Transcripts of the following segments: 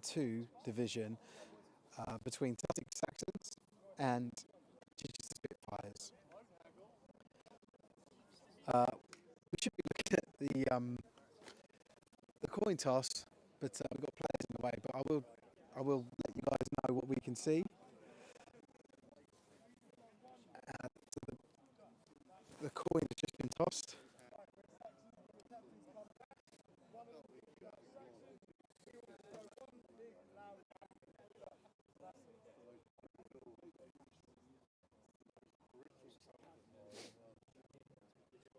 2 division between Sussex Saxons and Chichester Spitfires. We should be looking at the coin toss, but we've got players in the way. But I will let you guys know what we can see. So the coin has just been tossed.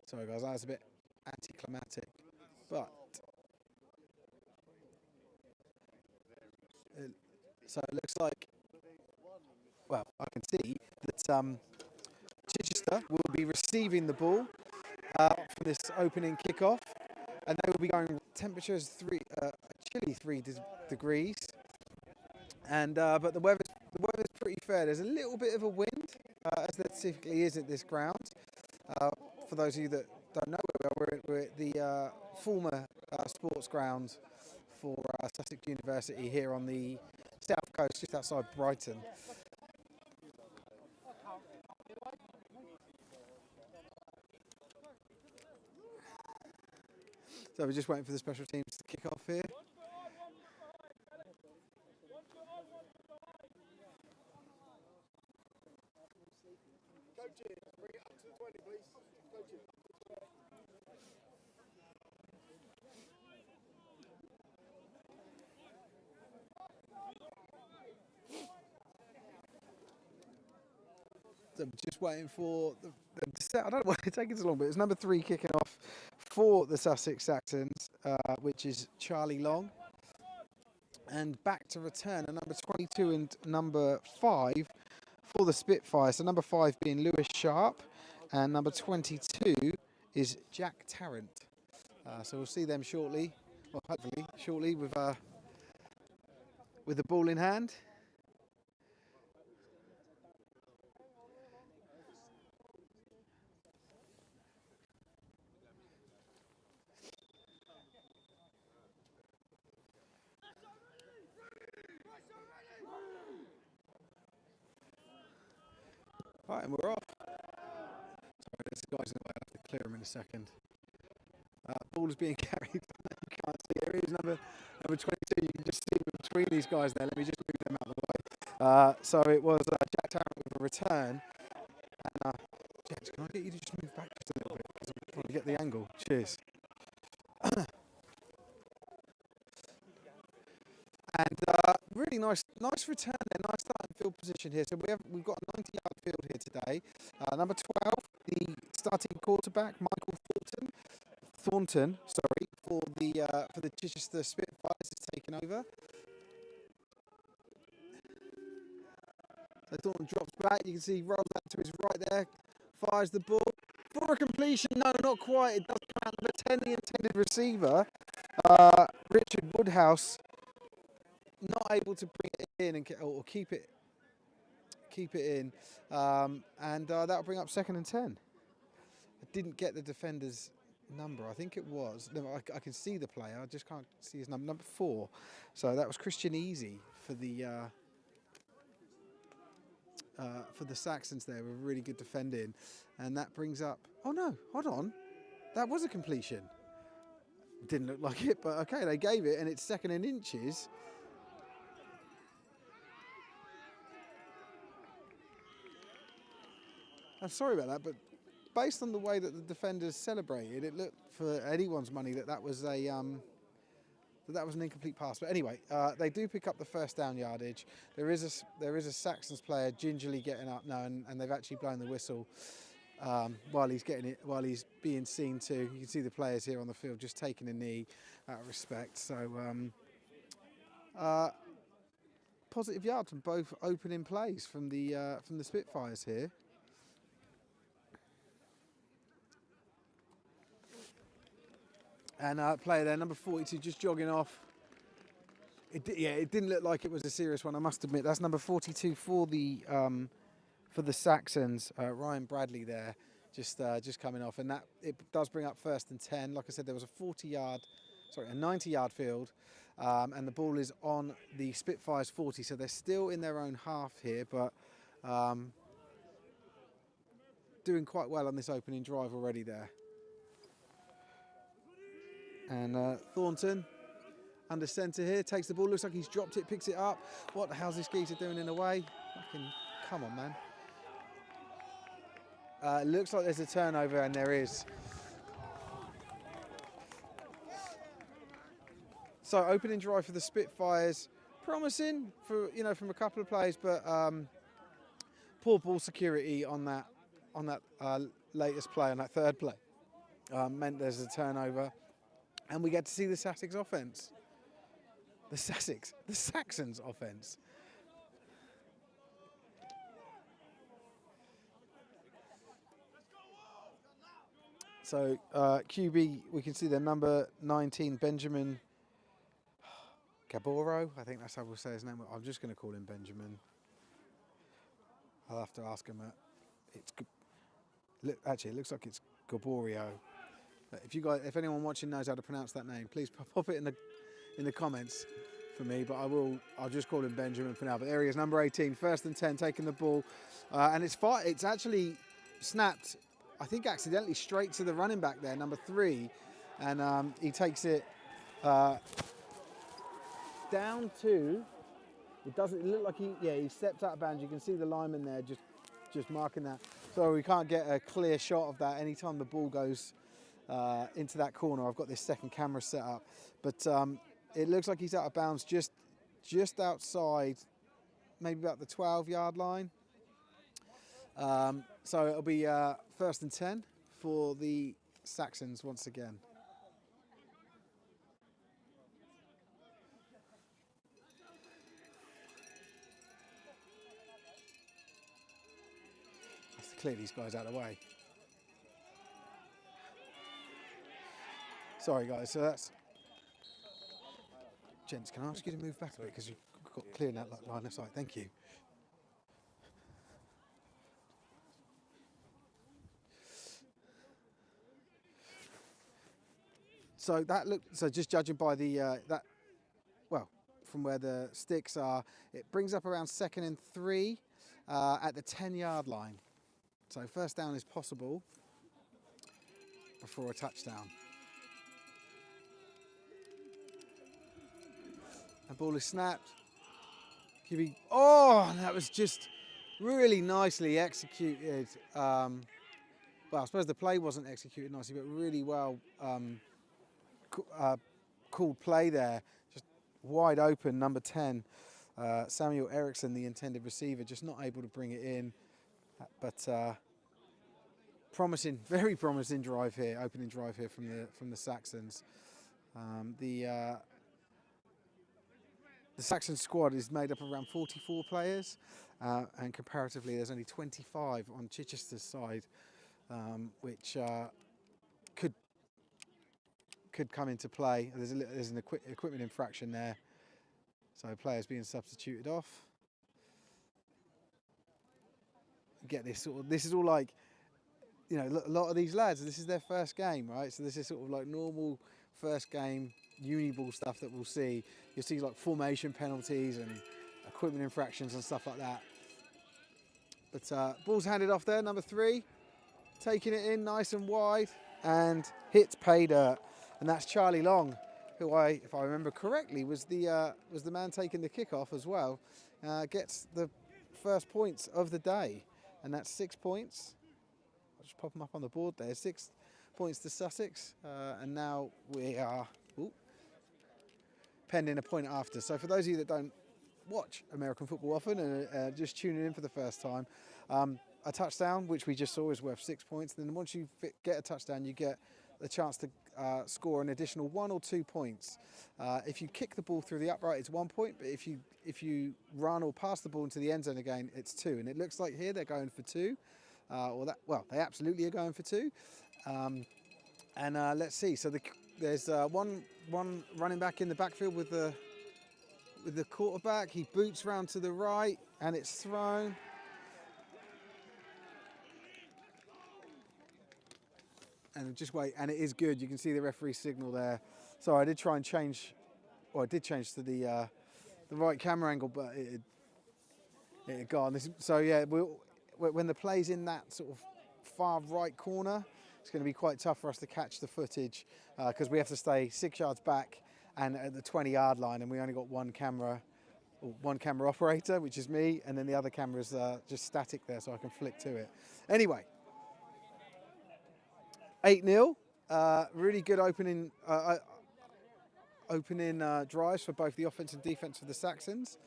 Sorry guys, that was a bit anticlimactic, but so it looks like, well, I can see that Chichester will be receiving the ball for this opening kickoff, and they will be going. Temperatures a chilly 3 degrees, and but the weather's pretty fair. There's a little bit of a wind, as there typically is at this ground. For those of you that don't know where we're at the former sports ground for Sussex University here on the south coast, just outside Brighton. So we're just waiting for the special teams to kick off here. Coaches, bring it up to 20, please. Coaches. So just waiting for them to set. I don't know why it's taking so long, but it's number 3 kicking off for the Sussex Saxons, which is Charlie Long. And back to return are number 22 and number 5 for the Spitfires. So number 5 being Lewis Sharp, and number 22 is Jack Tarrant. So we'll see them shortly, well, hopefully shortly, with the ball in hand. Right, and we're off. Sorry, there's guys in the way. I'll have to clear them in a second. Ball is being carried. You can't see it. Here is number 22. You can just see between these guys there. Let me just move them out of the way. So it was Jack Tarrant with a return. And Jack, can I get you to just move back just a little bit? Because I'm trying to get the angle. Cheers. And really nice return there, nice starting field position here. So we've got a 90-yard field here today. Number 12, the starting quarterback, Michael Thornton, for the Chichester Spitfires is taking over. So Thornton drops back. You can see he rolls out to his right there, fires the ball for a completion. No, not quite. It does come out. Number 10, the intended receiver, Richard Woodhouse, not able to bring it in or keep it in, and that'll bring up 2nd and 10. I didn't get the defender's number. I think it was. No, I can see the player. I just can't see his number. Number 4. So that was Christian Easy for the Saxons there, with really good defending, and that brings up. Oh no! Hold on. That was a completion. Didn't look like it, but okay, they gave it, and it's 2nd and inches. I'm sorry about that, but based on the way that the defenders celebrated, it looked for anyone's money that was an incomplete pass. But anyway, they do pick up the first down yardage. There is a Saxons player gingerly getting up now, and they've actually blown the whistle while he's being seen to. You can see the players here on the field just taking a knee out of respect. So positive yards from both opening plays from the Spitfires here. And player there, number 42, just jogging off. It didn't look like it was a serious one, I must admit. That's number 42 for the Saxons, Ryan Bradley there, just coming off, and that it does bring up 1st and 10. Like I said, there was a 90-yard field, and the ball is on the Spitfires 40, so they're still in their own half here, but doing quite well on this opening drive already there. And Thornton under centre here, takes the ball, looks like he's dropped it, picks it up. What the hell's this geezer doing in the way? Fucking, come on, man. It looks like there's a turnover, and there is. So opening drive for the Spitfires, promising for, you know, from a couple of plays, but poor ball security on that latest play, on that third play, meant there's a turnover, and we get to see the Sussex offence. The Saxons offence. So QB, we can see the number 19, Benjamin Gaboro. I think that's how we'll say his name. I'm just going to call him Benjamin. I'll have to ask him. Actually, it looks like it's Gaborio. If anyone watching knows how to pronounce that name, please pop it in the comments for me. But I'll just call him Benjamin for now. But there he is, number 18, 1st and 10, taking the ball, and it's actually snapped, I think accidentally, straight to the running back there, number 3, and he takes it down to. It doesn't look like he stepped out of bounds. You can see the lineman there just marking that. So we can't get a clear shot of that anytime the ball goes into that corner. I've got this second camera set up, but it looks like he's out of bounds just outside, maybe about the 12-yard line. So it'll be 1st and 10 for the Saxons once again. Have to clear these guys out of the way. Sorry guys, so that's... Gents, can I ask you to move back a bit, because you've got clearing that line of sight. Thank you. So just judging by the from where the sticks are, it brings up around 2nd and 3 at the 10-yard line. So first down is possible before a touchdown. The ball is snapped. Oh, that was just really nicely executed. Well, I suppose the play wasn't executed nicely, but really well called play there. Just wide open, number 10, Samuel Eriksson, the intended receiver, just not able to bring it in. But promising, very promising drive here, opening drive here from the Saxons. The Saxon squad is made up of around 44 players, and comparatively there's only 25 on Chichester's side, which could come into play. There's an equipment infraction there, so players being substituted off. Get this this is all like, you know, a lot of these lads, this is their first game, right? So this is sort of like normal first game uni ball stuff that we'll see. You'll see like formation penalties and equipment infractions and stuff like that. But ball's handed off there, number 3, taking it in nice and wide, and hits pay dirt. And that's Charlie Long, who if I remember correctly, was the man taking the kickoff as well. Gets the first points of the day, and that's 6 points. I'll just pop them up on the board there. 6 points to Sussex, and now we are pending a point after. So for those of you that don't watch American football often and just tuning in for the first time, a touchdown, which we just saw, is worth 6 points. Then once you get a touchdown, you get the chance to score an additional 1 or 2 points. If you kick the ball through the upright, it's 1 point, but if you run or pass the ball into the end zone again, it's 2. And it looks like here they're going for 2, they absolutely are going for 2. And let's see. So there's one running back in the backfield with the quarterback. He boots round to the right, and it's thrown. And just wait, and it is good. You can see the referee signal there. Sorry, I did try and change well, it did change to the right camera angle, but it had gone. So yeah, when the play's in that sort of far right corner, it's going to be quite tough for us to catch the footage because we have to stay 6 yards back and at the 20-yard line, and we only got one camera operator, which is me, and then the other camera is just static there, so I can flick to it. Anyway, 8-0. Really good opening drives for both the offense and defense for the Saxons.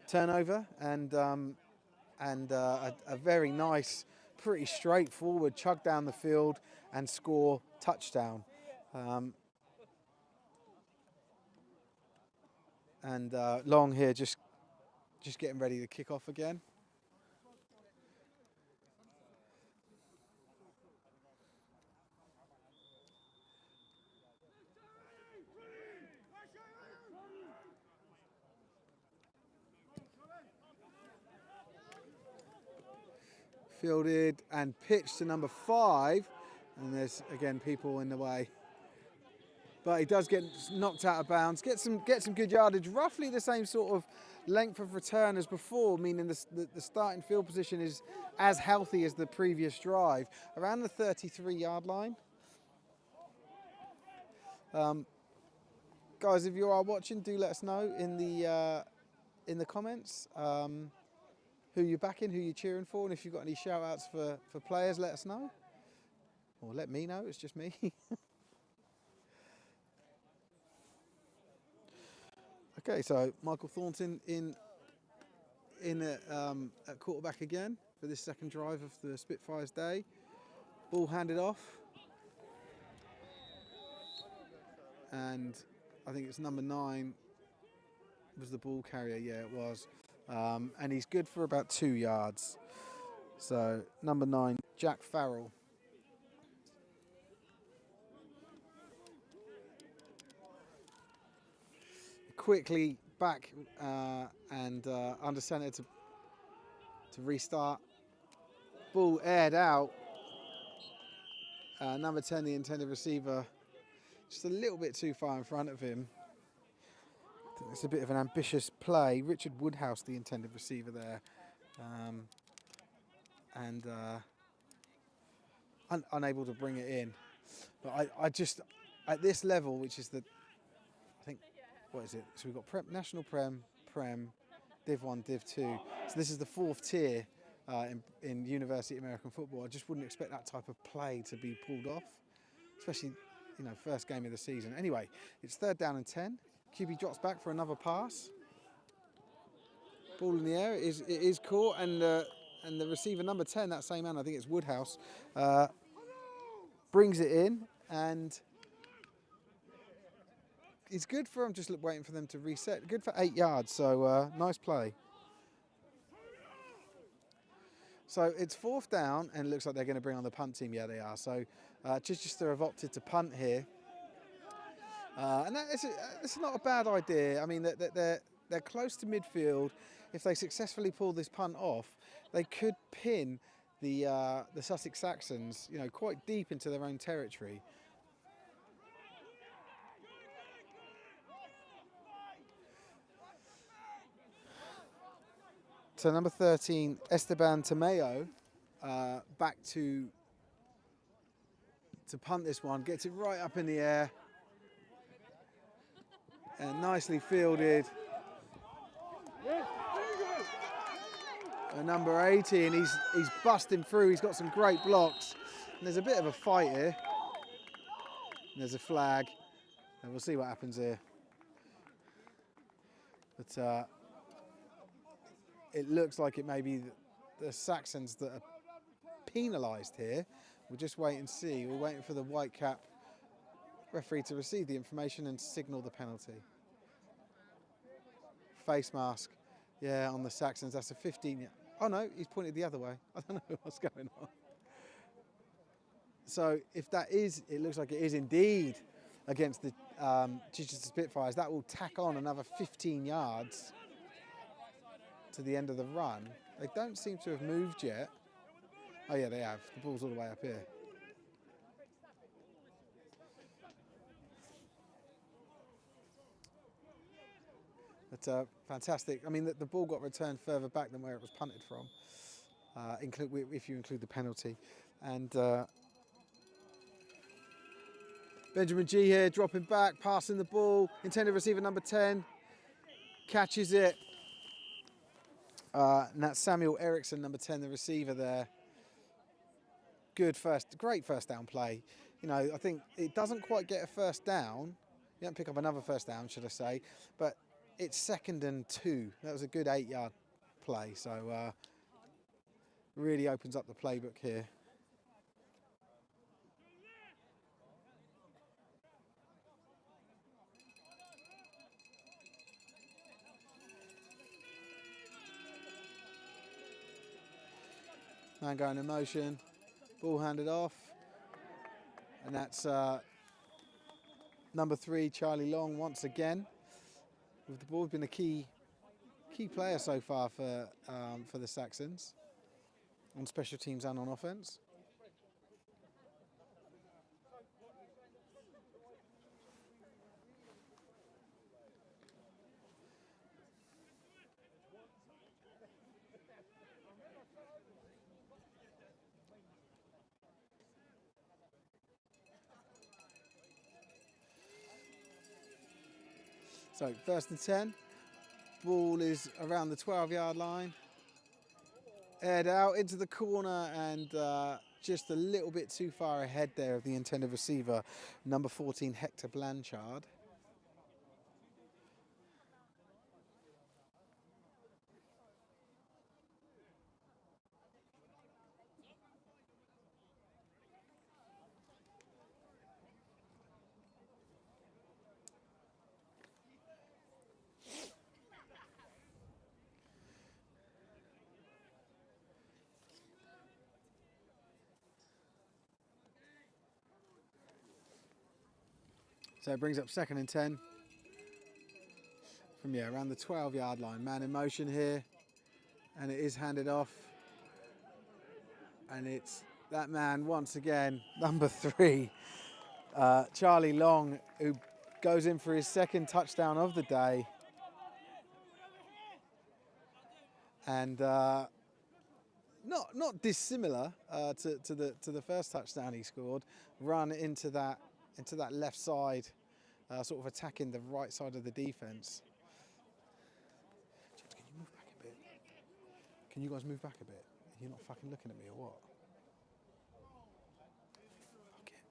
Turnover and a very nice, pretty straightforward chug down the field and score touchdown. And Long here just getting ready to kick off again. Fielded and pitched to number 5, and there's again people in the way. But he does get knocked out of bounds, get some good yardage, roughly the same sort of length of return as before, meaning the starting field position is as healthy as the previous drive, around the 33-yard line. Guys, if you are watching, do let us know in the comments who you're backing, who you're cheering for, and if you've got any shout outs for players, let us know. Or let me know, it's just me. Okay, so Michael Thornton in at quarterback again for this second drive of the Spitfires day. Ball handed off. And I think it's number 9 was the ball carrier. Yeah, it was. And he's good for about 2 yards. So number 9, Jack Farrell. Quickly back and under centre to restart. Ball aired out. Number 10, the intended receiver, just a little bit too far in front of him. I think it's a bit of an ambitious play. Richard Woodhouse, the intended receiver there, and unable to bring it in. But I just, at this level, which is I think, what is it? So we've got National Prem, Div 1, Div 2. So this is the 4th tier in University American football. I just wouldn't expect that type of play to be pulled off, especially, first game of the season. Anyway, it's 3rd down and 10. QB drops back for another pass. Ball in the air. It is caught, and the receiver, number 10, that same man, I think it's Woodhouse, brings it in, and it's good for them, just waiting for them to reset. Good for 8 yards, so nice play. So it's 4th down, and it looks like they're going to bring on the punt team. Yeah, they are. So Chichester have opted to punt here. And it's not a bad idea. I mean, they're close to midfield. If they successfully pull this punt off, they could pin the Sussex Saxons, quite deep into their own territory. So number 13, Esteban Tomeo, back to punt this one. Gets it right up in the air. And nicely fielded. And number 18, he's busting through. He's got some great blocks. And there's a bit of a fight here. And there's a flag. And we'll see what happens here. But it looks like it may be the Saxons that are penalised here. We'll just wait and see. We're waiting for the white cap referee to receive the information and signal the penalty. Face mask, yeah, on the Saxons. That's a 15. Oh no, he's pointed the other way. I don't know what's going on. So if that is, it looks like it is indeed against the Chichester Spitfires. That will tack on another 15 yards to the end of the run. They don't seem to have moved yet. Oh yeah, they have. The ball's all the way up here. But fantastic. I mean, the ball got returned further back than where it was punted from, if you include the penalty. And Benjamin G here, dropping back, passing the ball. Intended receiver number 10 catches it. And that's Samuel Eriksson, number 10, the receiver there. Great first down play. You know, I think it doesn't quite get a first down. You don't pick up another first down, should I say, but it's 2nd and 2. That was a good 8-yard play, so really opens up the playbook here. Man going in motion, ball handed off, and that's number 3, Charlie Long, once again with the ball. Been a key player so far for the Saxons on special teams and on offense. So 1st and 10, ball is around the 12-yard line. Aired out into the corner and just a little bit too far ahead there of the intended receiver, number 14, Hector Blanchard. So it brings up 2nd and 10 from around the 12-yard line. Man in motion here, and it is handed off. And it's that man once again, number 3, Charlie Long, who goes in for his 2nd touchdown of the day. And not dissimilar to the first touchdown he scored. Run into that left side, sort of attacking the right side of the defence. James, can you move back a bit? Can you guys move back a bit? You're not fucking looking at me or what? Fuck it.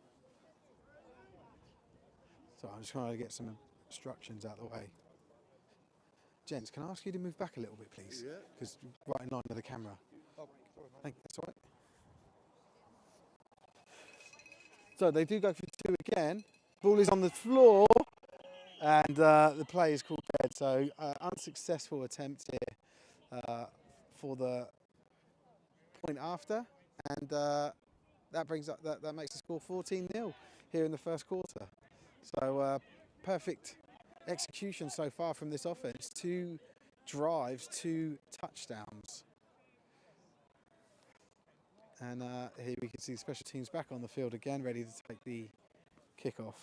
So I'm just trying to get some instructions out of the way. Gents, can I ask you to move back a little bit, please? Yeah. Because right in line with the camera. Oh, sorry, mate. Thank you. That's all right. So they do go for 2 again. Ball is on the floor, and the play is called dead. So unsuccessful attempt here for the point after, and that brings up that makes the score 14-0 here in the first quarter. So perfect execution so far from this offense. 2 drives, 2 touchdowns. And here we can see special teams back on the field again, ready to take the kickoff.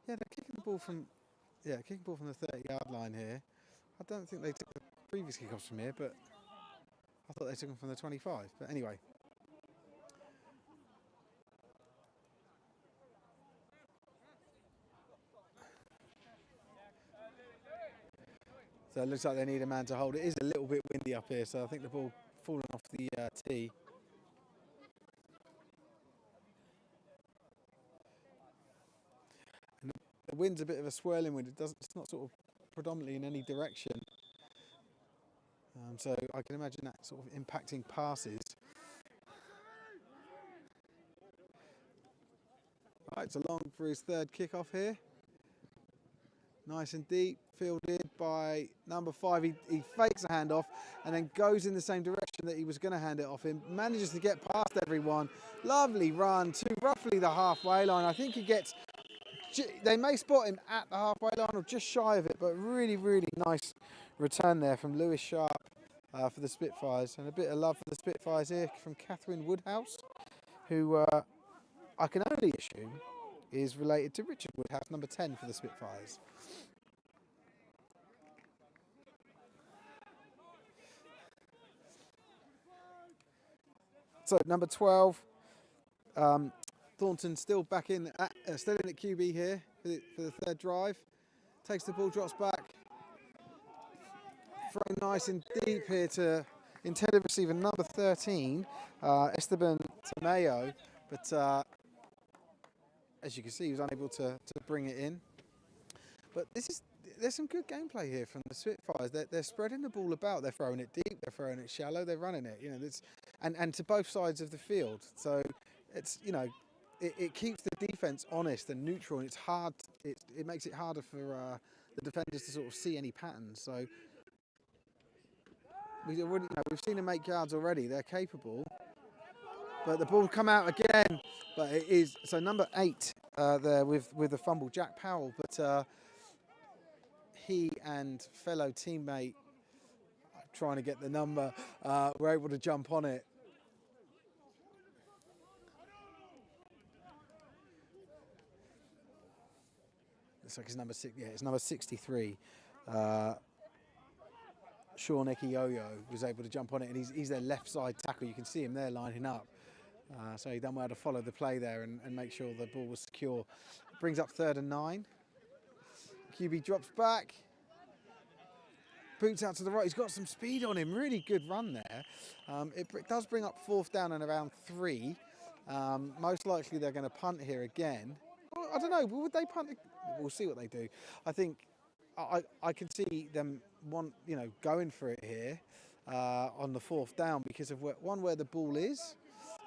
Yeah, they're kicking the ball from the 30-yard line here. I don't think they took the previous kickoffs from here, but I thought they took them from the 25. But anyway. So it looks like they need a man to hold. It is a little bit windy up here, so I think the ball falling off the tee. And the wind's a bit of a swirling wind. It's not sort of predominantly in any direction. So I can imagine that sort of impacting passes. Right, it's Long for his 3rd kickoff here. Nice and deep, fielded by number 5. He fakes a handoff and then goes in the same direction that he was going to hand it off in. Manages to get past everyone, Lovely run to roughly the halfway line. I think he gets, they may spot him at the halfway line or just shy of it, but really, really nice return there from Lewis Sharp for the Spitfires. And a bit of love for the Spitfires here from Catherine Woodhouse, who I can only assume is related to Richard Woodhouse, number 10 for the Spitfires. So number 12, Thornton still back in, still in at QB here for the third drive. Takes the ball, drops back. Throw nice and deep here to intended receiver number 13, Esteban Tamayo, but as you can see, he was unable to bring it in. But there's some good gameplay here from the Spitfires. They're spreading the ball about. They're throwing it deep. They're throwing it shallow. They're running it. You know, and to both sides of the field. So it's, you know, it keeps the defense honest and neutral, and it's hard. It makes it harder for the defenders to sort of see any patterns. So we've seen them make yards already. They're capable. But the ball come out again. But it is so number 8 there with the fumble, Jack Powell. But he and fellow teammate, trying to get the number, were able to jump on it. Looks like it's number 6. Yeah, it's number 63. Sean Ekioyo was able to jump on it, and he's their left side tackle. You can see him there lining up. So he done well to follow the play there and make sure the ball was secure. Brings up 3rd and 9. QB drops back. Boots out to the right. He's got some speed on him. Really good run there. It does bring up 4th down and around 3. Most likely they're going to punt here again. Well, I don't know. Would they punt? We'll see what they do. I think I can see them going for it here on the 4th down because of where the ball is,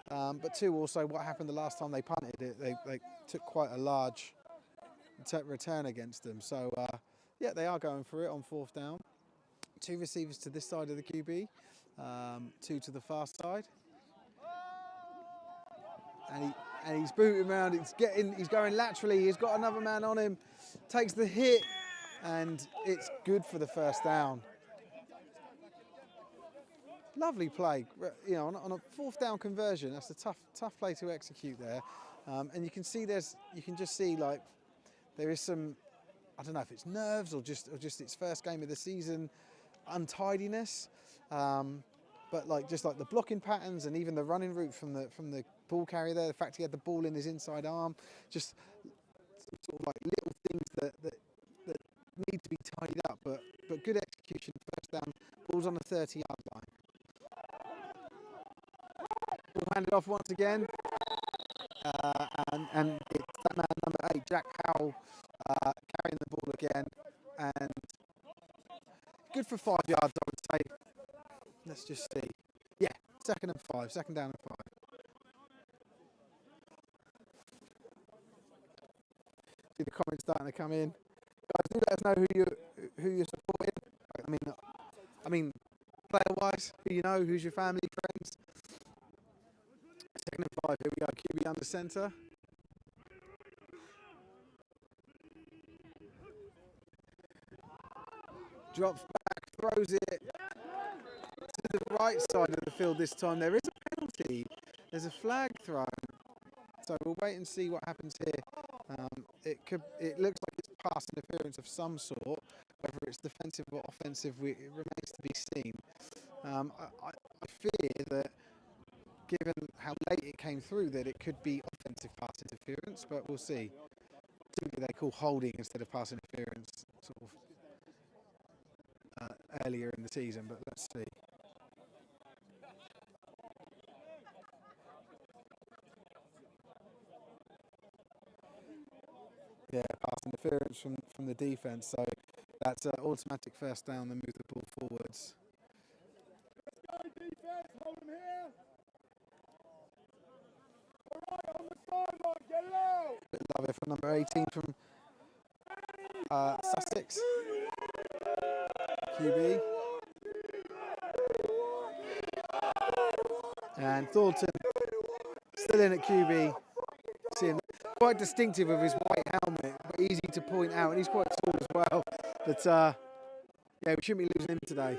but 2 also what happened the last time they punted it. They took quite a large return against them. So yeah, they are going for it on 4th down. 2 receivers to this side of the QB, 2 to the far side, and he's booting around. He's going laterally. He's got another man on him. Takes the hit, and it's good for the 1st down. Lovely play. You know, on a 4th down conversion, that's a tough play to execute there. And you can just see like there is some, I don't know if it's nerves or just its first game of the season, untidiness, but like the blocking patterns and even the running route from the ball carrier there, the fact he had the ball in his inside arm, just sort of like little things that need to be tidied up, but good execution. 1st down, ball's on the 30-yard line. We'll hand it off once again, and it's that man number 8, Jack Powell, carrying the ball again, and good for 5 yards, I would say. Let's just see. Yeah, 2nd and 5, 2nd down and 5. See the comments starting to come in. Guys, do let us know who you're supporting. I mean, player-wise, who you know, who's your family, friends. 2nd and 5. Here we go. QB under centre. Drops back, throws it to the right side of the field this time. There is a penalty. There's a flag thrown. So we'll wait and see what happens here. It looks like it's pass interference of some sort. Whether it's defensive or offensive, it remains to be seen. I fear that, given how late it came through, that it could be offensive pass interference, but we'll see. Typically they call holding instead of pass interference, sort of earlier in the season, but let's see. Yeah, pass interference from the defence, so that's an automatic 1st down. They move the ball forwards. Let's go, defense, hold him here. All right, on the sideline, get it out. Bit of love here for number 18 from Sussex. QB. And Thornton Still in at QB. See him quite distinctive with his white helmet, but easy to point out, and he's quite tall as well. But yeah, we shouldn't be losing him today.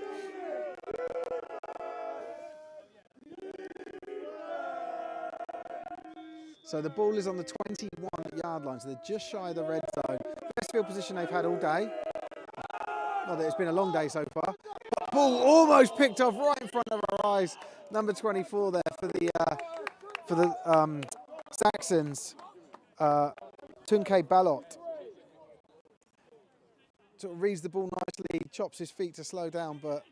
So the ball is on the 21-yard line, so they're just shy of the red zone. Best field position they've had all day. Not that it's been a long day so far. But ball almost picked off right in front of our eyes. Number 24 there for the Saxons. Tunke Ballot. Sort of reads the ball nicely, chops his feet to slow down, but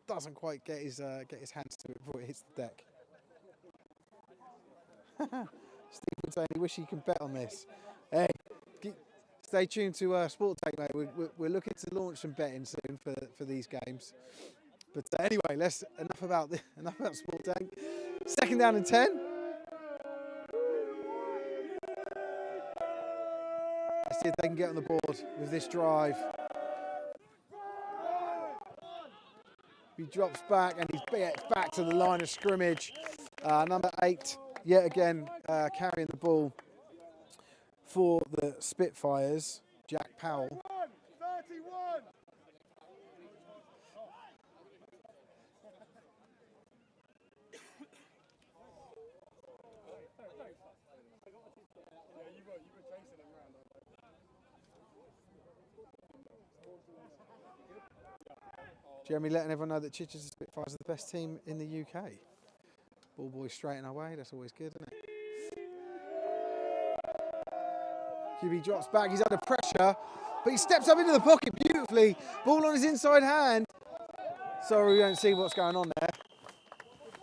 doesn't quite get his hands to it before it hits the deck. Steve would say he wish he could bet on this. Hey, stay tuned to Sport Take, mate. We're looking to launch some betting soon for these games. But anyway, enough about Sport Take. 2nd down and 10. Let's see if they can get on the board with this drive. He drops back and he's back to the line of scrimmage. Number 8, yet again, carrying the ball for the Spitfires, Jack Powell. 31. Jeremy letting everyone know that Chichester Spitfires are the best team in the UK. Ball boys straight in our way, that's always good, isn't it? QB drops back, he's under pressure, but he steps up into the pocket beautifully. Ball on his inside hand. Sorry, we don't see what's going on there.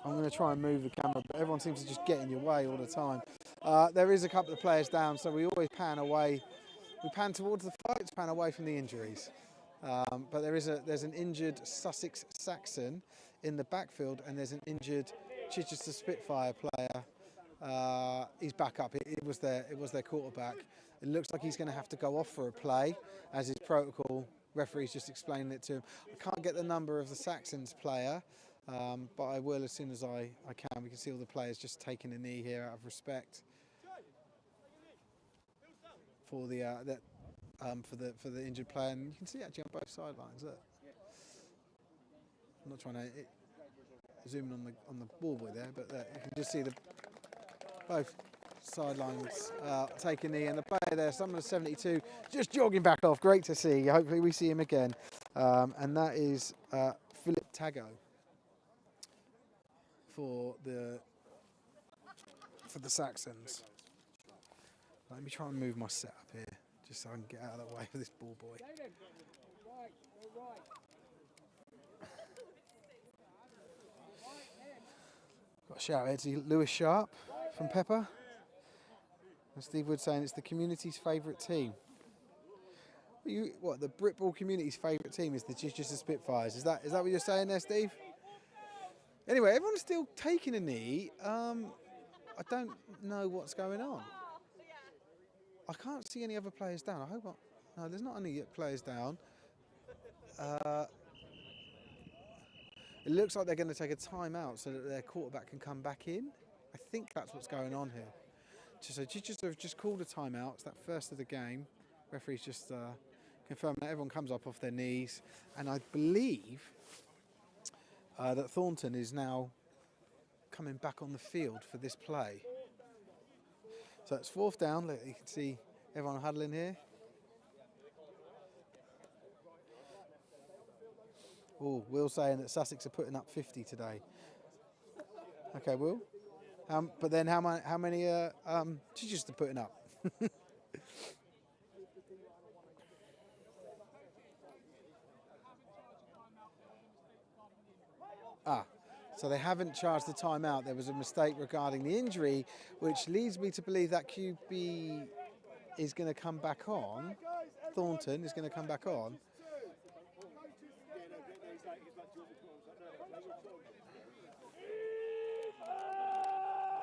I'm going to try and move the camera, but everyone seems to just get in your way all the time. There is a couple of players down, so we always pan away. We pan towards the fights, pan away from the injuries. But there's an injured Sussex Saxon in the backfield, and there's an injured Chichester Spitfire player. He's back up. It was their quarterback. It looks like he's going to have to go off for a play, as his protocol. Referee's just explaining it to him. I can't get the number of the Saxons player, but I will as soon as I can. We can see all the players just taking a knee here out of respect for the injured player, and you can see actually on both sidelines. Look. I'm not trying to zoom in on the ball boy there, but you can just see both sidelines take a knee, and the player there, number 72, just jogging back off. Great to see. Hopefully we see him again, and that is Philip Tago for the Saxons. Let me try and move my setup here, just so I can get out of the way of this ball boy. Got a shout out to Lewis Sharp from Pepper. And Steve Wood saying it's the community's favourite team. What, the Britball community's favourite team is the Chichester Spitfires? Is that what you're saying there, Steve? Anyway, everyone's still taking a knee. I don't know what's going on. I can't see any other players down. No, there's not any players down. It looks like they're going to take a timeout so that their quarterback can come back in. I think that's what's going on here. So Chichester have just called a timeout. It's that first of the game. Referee's just confirming that everyone comes up off their knees. And I believe that Thornton is now coming back on the field for this play. So it's 4th down. Look, you can see everyone huddling here. Oh, Will saying that Sussex are putting up 50 today. Okay, Will. But then how many Chichester putting up? So they haven't charged the timeout. There was a mistake regarding the injury, which leads me to believe that QB is going to come back on. Thornton is going to come back on.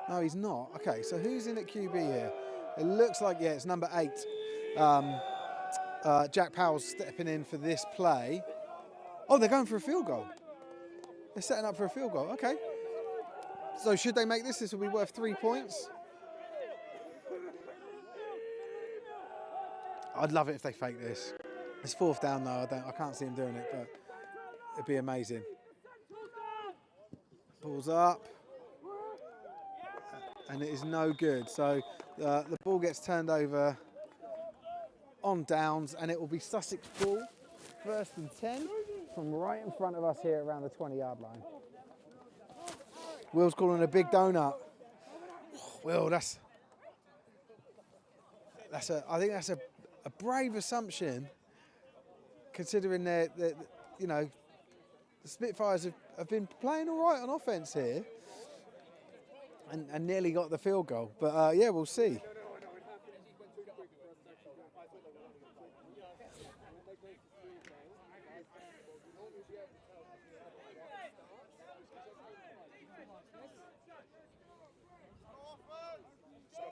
No, he's not. Okay, so who's in at QB here? It looks like, yeah, it's number 8. Jack Powell's stepping in for this play. Oh, they're going for a field goal. They're setting up for a field goal. Okay. So should they make this will be worth 3 points. I'd love it if they fake this. It's 4th down though. I can't see them doing it, but it'd be amazing. Ball's up, and it is no good. So the ball gets turned over on downs, and it will be Sussex ball, 1st and 10, from right in front of us here around the 20-yard line. Will's calling a big donut. Will, I think that's a brave assumption, considering the Spitfires have been playing all right on offence here, and nearly got the field goal. But yeah, we'll see.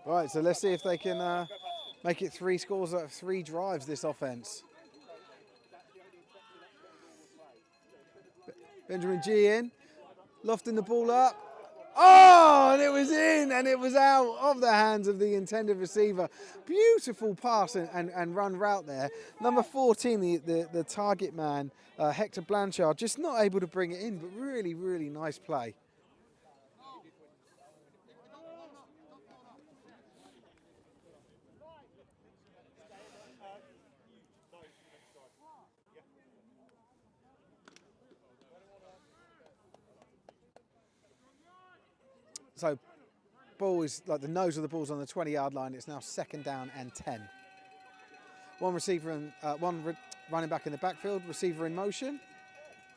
Right, so let's see if they can make it 3 scores out of 3 drives, this offence. Benjamin G in, lofting the ball up. Oh, and it was in, and it was out of the hands of the intended receiver. Beautiful pass and run route there. Number 14, the target man, Hector Blanchard, just not able to bring it in, but really, really nice play. So, ball is like the nose of the ball's on the 20-yard line. It's now 2nd down and 10. One receiver and running back in the backfield. Receiver in motion.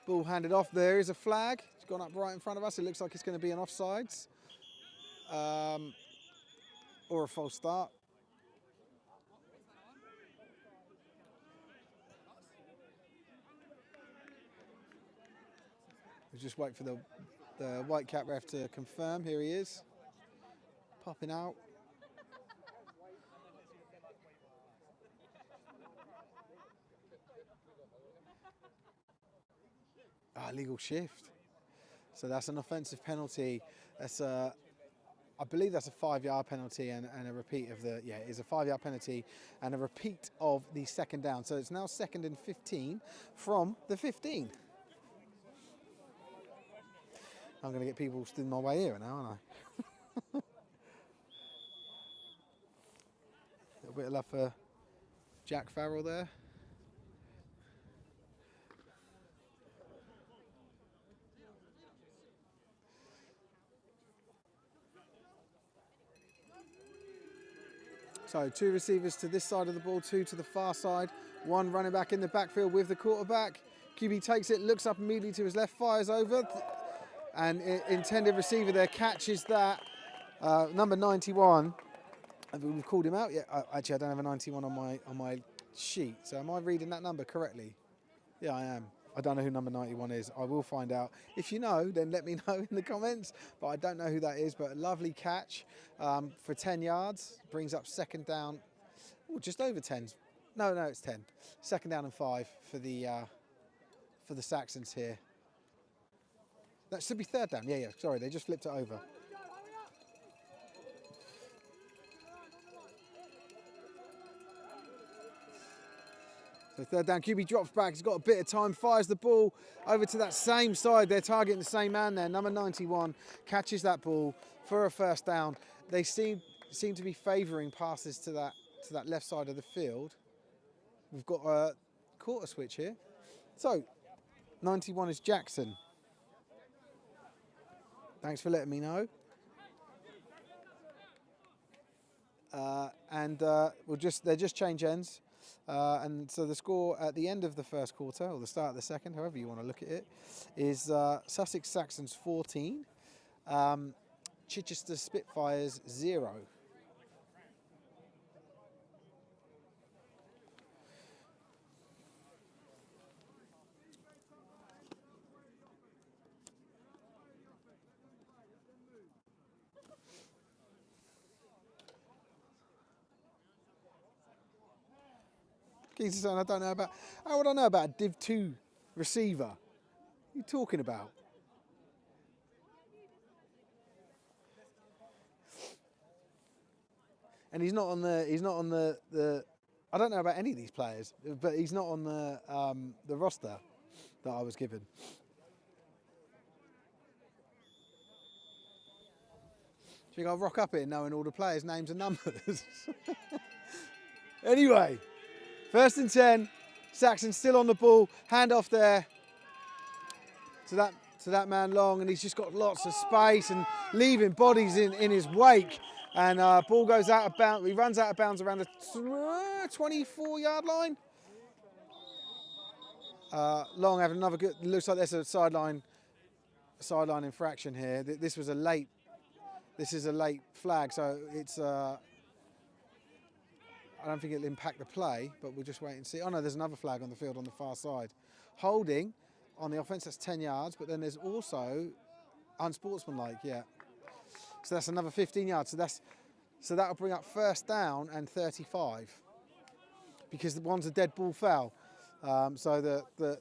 Ball handed off. There is a flag. It's gone up right in front of us. It looks like it's going to be an offsides or a false start. We'll just wait for the white cap ref to confirm. Here he is, popping out. Legal shift. So that's an offensive penalty. That's I believe that's a 5-yard penalty and a repeat of the, it is a 5-yard penalty and a repeat of the 2nd down. So it's now 2nd and 15 from the 15. I'm going to get people stood in my way here now, aren't I? A little bit of love for Jack Farrell there. So 2 receivers to this side of the ball, 2 to the far side, 1 running back in the backfield with the quarterback. QB takes it, looks up immediately to his left, fires over, and intended receiver there catches that. Number 91, have we called him out yet? Actually, I don't have a 91 on my sheet. So am I reading that number correctly? Yeah, I am. I don't know who number 91 is. I will find out. If you know, then let me know in the comments. But I don't know who that is. But a lovely catch for 10 yards. Brings up 2nd down. Oh, just over 10. No, it's 10. 2nd down and 5 for the Saxons here. That should be 3rd down. Yeah. Sorry, they just flipped it over. So 3rd down, QB drops back, he's got a bit of time, fires the ball over to that same side. They're targeting the same man there. Number 91 catches that ball for a 1st down. They seem to be favouring passes to that left side of the field. We've got a quarter switch here. So 91 is Jackson. Thanks for letting me know. They just change ends. And so the score at the end of the 1st quarter, or the start of the 2nd, however you want to look at it, is Sussex Saxons 14, Chichester Spitfires 0. Keith is saying, how would I know about a Div 2 receiver? What are you talking about? and he's not on the. I don't know about any of these players, but he's not on the roster that I was given. Do you think I'll rock up here knowing all the players' names and numbers? Anyway, 1st and 10. Saxon's still on the ball. Hand off there to that man Long, and he's just got lots of space and leaving bodies in his wake. And ball goes out of bounds. He runs out of bounds around the 24-yard line. Long having another good. Looks like there's a sideline infraction here. This is a late flag, so it's. I don't think it'll impact the play, but we'll just wait and see. Oh no, there's another flag on the field on the far side. Holding on the offence, that's 10 yards, but then there's also unsportsmanlike, yeah. So that's another 15 yards. So that'll bring up 1st down and 35, because the one's a dead ball foul. So the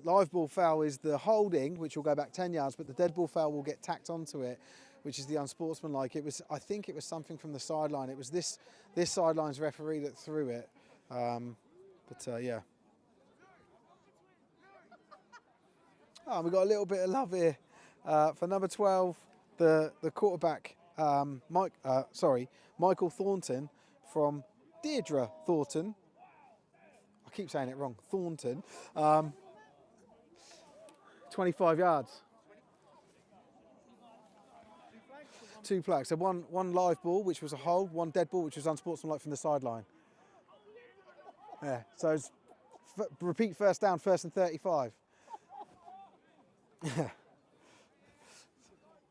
live ball foul is the holding, which will go back 10 yards, but the dead ball foul will get tacked onto it, which is the unsportsmanlike. I think it was something from the sideline. It was this sideline's referee that threw it. Yeah. Oh, we've got a little bit of love here for number 12, the quarterback, Michael Thornton from Deirdre Thornton. I keep saying it wrong, Thornton. 25 yards. 2 flags. So one live ball, which was a hold, one dead ball, which was unsportsmanlike from the sideline. Yeah, so it's repeat 1st down, 1st and 35. Yeah.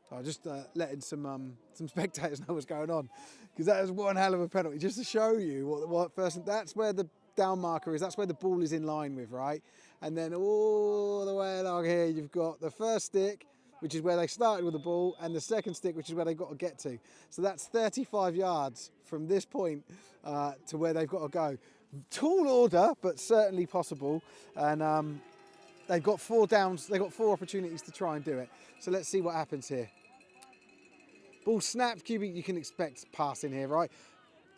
So just letting some spectators know what's going on, because that is one hell of a penalty, just to show you what first. That's where the down marker is. That's where the ball is in line with, right? And then all the way along here, you've got the 1st stick, which is where they started with the ball, and the 2nd stick, which is where they've got to get to. So that's 35 yards from this point to where they've got to go. Tall order, but certainly possible. And they've got 4 downs. They've got 4 opportunities to try and do it. So let's see what happens here. Ball snapped. QB, you can expect passing here, right?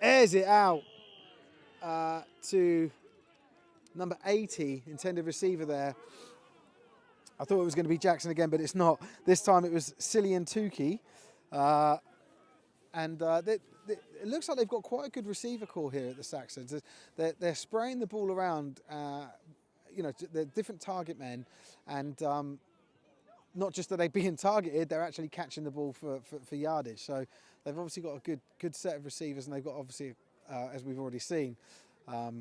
Airs it out to number 80, intended receiver there. I thought it was going to be Jackson again, but it's not. This time it was Cillian Tukey. It looks like they've got quite a good receiver core here at the Saxons. They're spraying the ball around, they're different target men, and not just that they're being targeted, they're actually catching the ball for yardage. So they've obviously got a good set of receivers, and they've got obviously, as we've already seen, a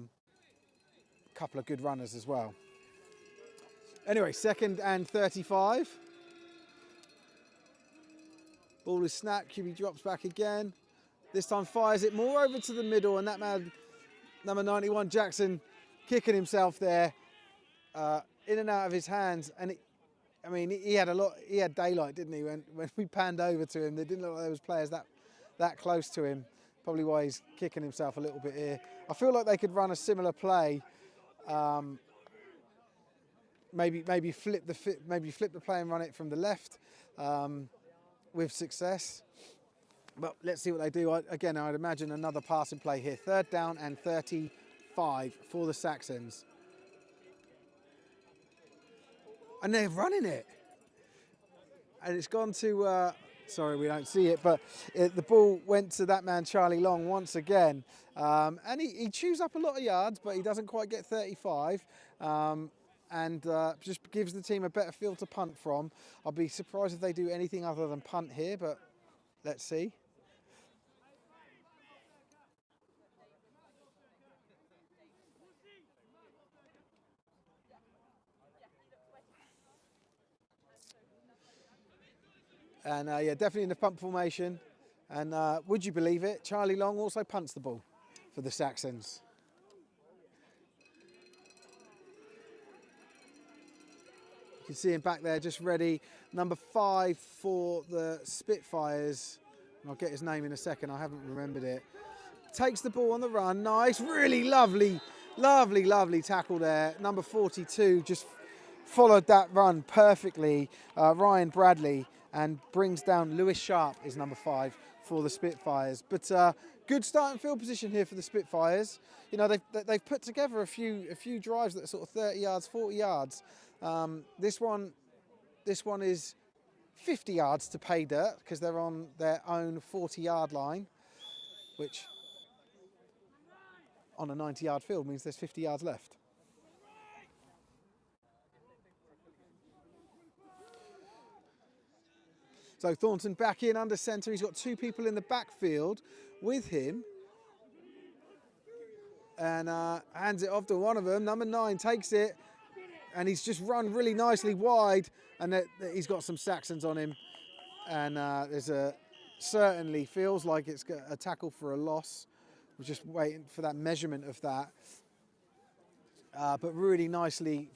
couple of good runners as well. Anyway, 2nd and 35. Ball is snapped, QB drops back again. This time fires it more over to the middle, and that man, number 91, Jackson, kicking himself there, in and out of his hands. And he had daylight, didn't he? When we panned over to him, there didn't look like there was players that close to him. Probably why he's kicking himself a little bit here. I feel like they could run a similar play. Maybe flip the play and run it from the left with success. But let's see what they do. Again, I'd imagine another passing play here. 3rd down and 35 for the Saxons. And they're running it. And it's gone to, sorry, we don't see it, but the ball went to that man, Charlie Long, once again. And he chews up a lot of yards, but he doesn't quite get 35. And just gives the team a better field to punt from. I'll be surprised if they do anything other than punt here, but let's see. And yeah, definitely in the punt formation. And would you believe it, Charlie Long also punts the ball for the Saxons. You can see him back there just ready. Number 5 for the Spitfires. And I'll get his name in a second, I haven't remembered it. Takes the ball on the run, nice, really lovely tackle there. Number 42 just followed that run perfectly, Ryan Bradley, and brings down Lewis Sharp is number 5 for the Spitfires. But good starting field position here for the Spitfires. You know, they've put together a few drives that are sort of 30 yards, 40 yards. This one is 50 yards to pay dirt because they're on their own 40-yard line, which on a 90-yard field means there's 50 yards left. So Thornton back in under centre. He's got two people in the backfield with him. And hands it off to one of them. Number 9 takes it. And he's just run really nicely wide. And he's got some Saxons on him. And certainly feels like it's got a tackle for a loss. We're just waiting for that measurement of that. But really nicely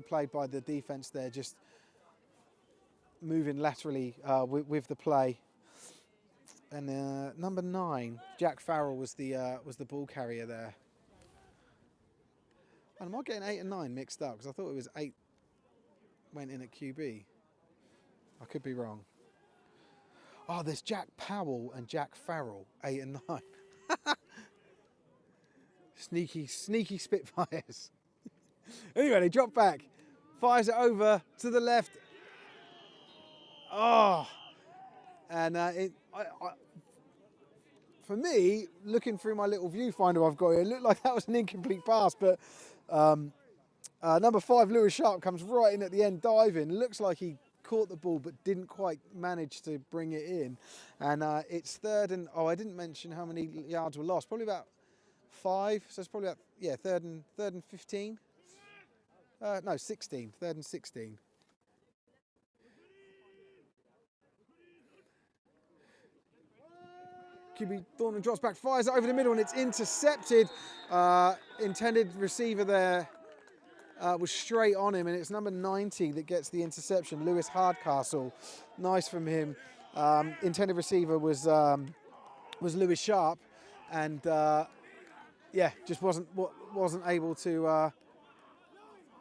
played by the defence there. Just moving laterally with the play, and number 9, Jack Farrell, was the ball carrier there. And am I getting 8 and 9 mixed up? Because I thought it was 8 went in at QB. I could be wrong. Oh, there's Jack Powell and Jack Farrell, 8 and 9. Sneaky Spitfires. Anyway, they drop back, fires it over to the left. Oh, and for me, looking through my little viewfinder I've got here, it looked like that was an incomplete pass, but number 5, Lewis Sharp, comes right in at the end, diving. Looks like he caught the ball, but didn't quite manage to bring it in. And it's third and, I didn't mention how many yards were lost. Probably about 5, so it's probably about, yeah, third and 15. No, 16, third and 16. QB Thornton drops back, fires it over the middle, and it's intercepted. Intended receiver there was straight on him, and it's number 90 that gets the interception, Lewis Hardcastle. Nice from him. Intended receiver was Lewis Sharp, and yeah, just wasn't able to.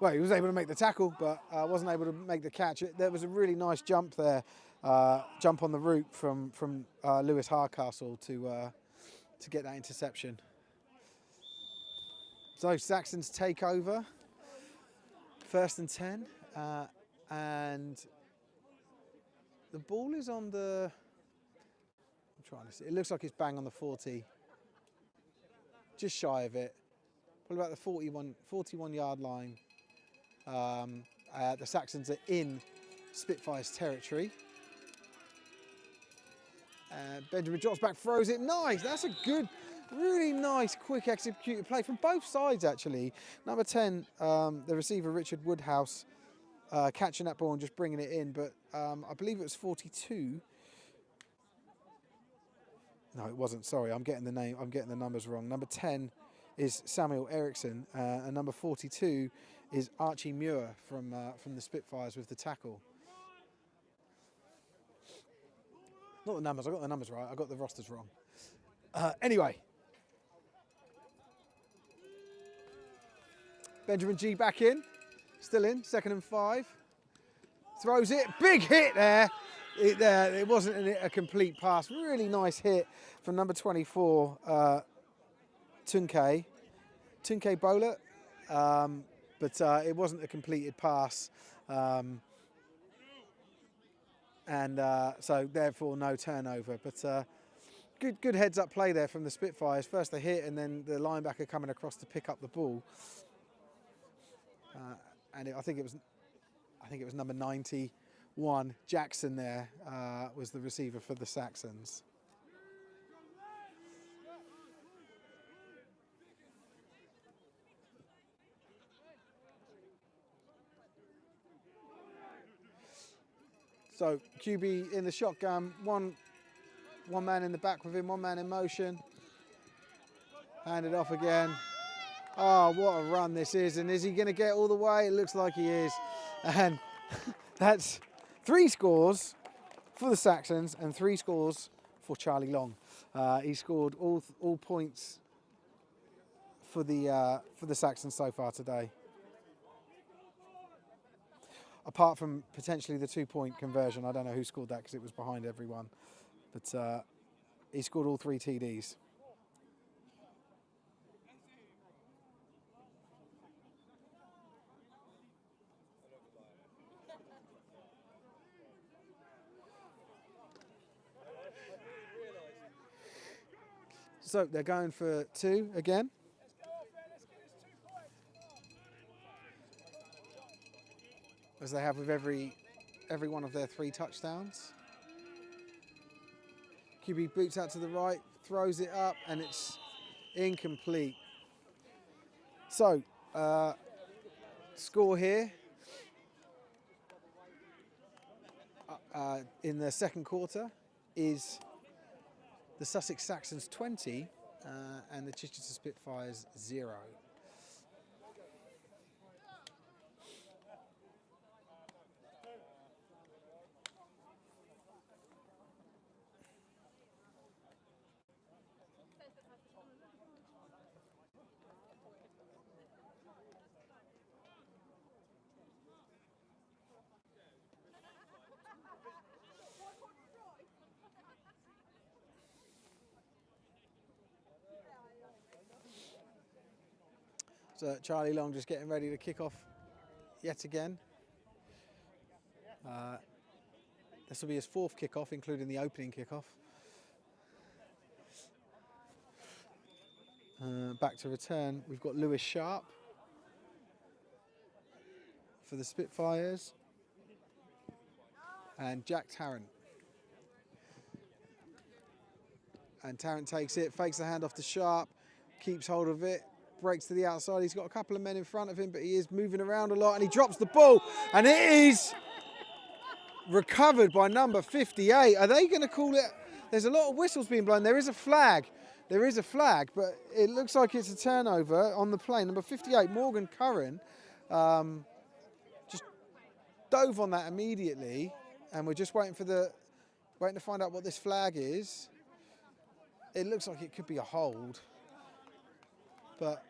Well, he was able to make the tackle, but wasn't able to make the catch. There was a really nice jump there. Jump on the route from Lewis Hardcastle to get that interception. So Saxons take over, 1st and 10, and the ball is on the. I'm trying to see. It looks like it's bang on the 40, just shy of it, probably about the 41-yard line. The Saxons are in Spitfires territory. Benjamin drops back, throws it. Nice. That's a good, really nice, quick executed play from both sides, actually. Number 10, the receiver, Richard Woodhouse, catching that ball and just bringing it in. But I believe it was 42. No, it wasn't. Sorry, I'm getting the numbers wrong. Number 10 is Samuel Eriksson, and number 42 is Archie Muir from the Spitfires with the tackle. Not the numbers, I got the numbers right, I got the rosters wrong. Anyway. Benjamin G back in, still in, 2nd and 5. Throws it, big hit there. It wasn't a complete pass, really nice hit from number 24, Tunke Bowler, but it wasn't a completed pass. And so therefore no turnover, but good heads up play there from the Spitfires. First the hit, and then the linebacker coming across to pick up the ball. And I think it was number 91 Jackson there was the receiver for the Saxons. So QB in the shotgun, one man in the back with him, one man in motion. Hand it off again. Oh, what a run this is. And is he going to get all the way? It looks like he is. And that's 3 scores for the Saxons and 3 scores for Charlie Long. He scored all points for the Saxons so far today. Apart from potentially the 2-point conversion. I don't know who scored that because it was behind everyone. But he scored all 3 TDs. So they're going for 2 again. As they have with every one of their 3 touchdowns. QB boots out to the right, throws it up, and it's incomplete. So, score here in the second quarter is the Sussex Saxons 20 and the Chichester Spitfires 0. So Charlie Long just getting ready to kick off yet again. This will be his 4th kickoff, including the opening kickoff. Back to return, we've got Lewis Sharp for the Spitfires and Jack Tarrant. And Tarrant takes it, fakes the handoff to Sharp, keeps hold of it, breaks to the outside. He's got a couple of men in front of him, but he is moving around a lot, and he drops the ball, and it is recovered by number 58. Are they going to call it? There's a lot of whistles being blown. There is a flag. There is a flag, but it looks like it's a turnover on the play. Number 58, Morgan Curran, just dove on that immediately, and we're just waiting to find out what this flag is. It looks like it could be a hold, but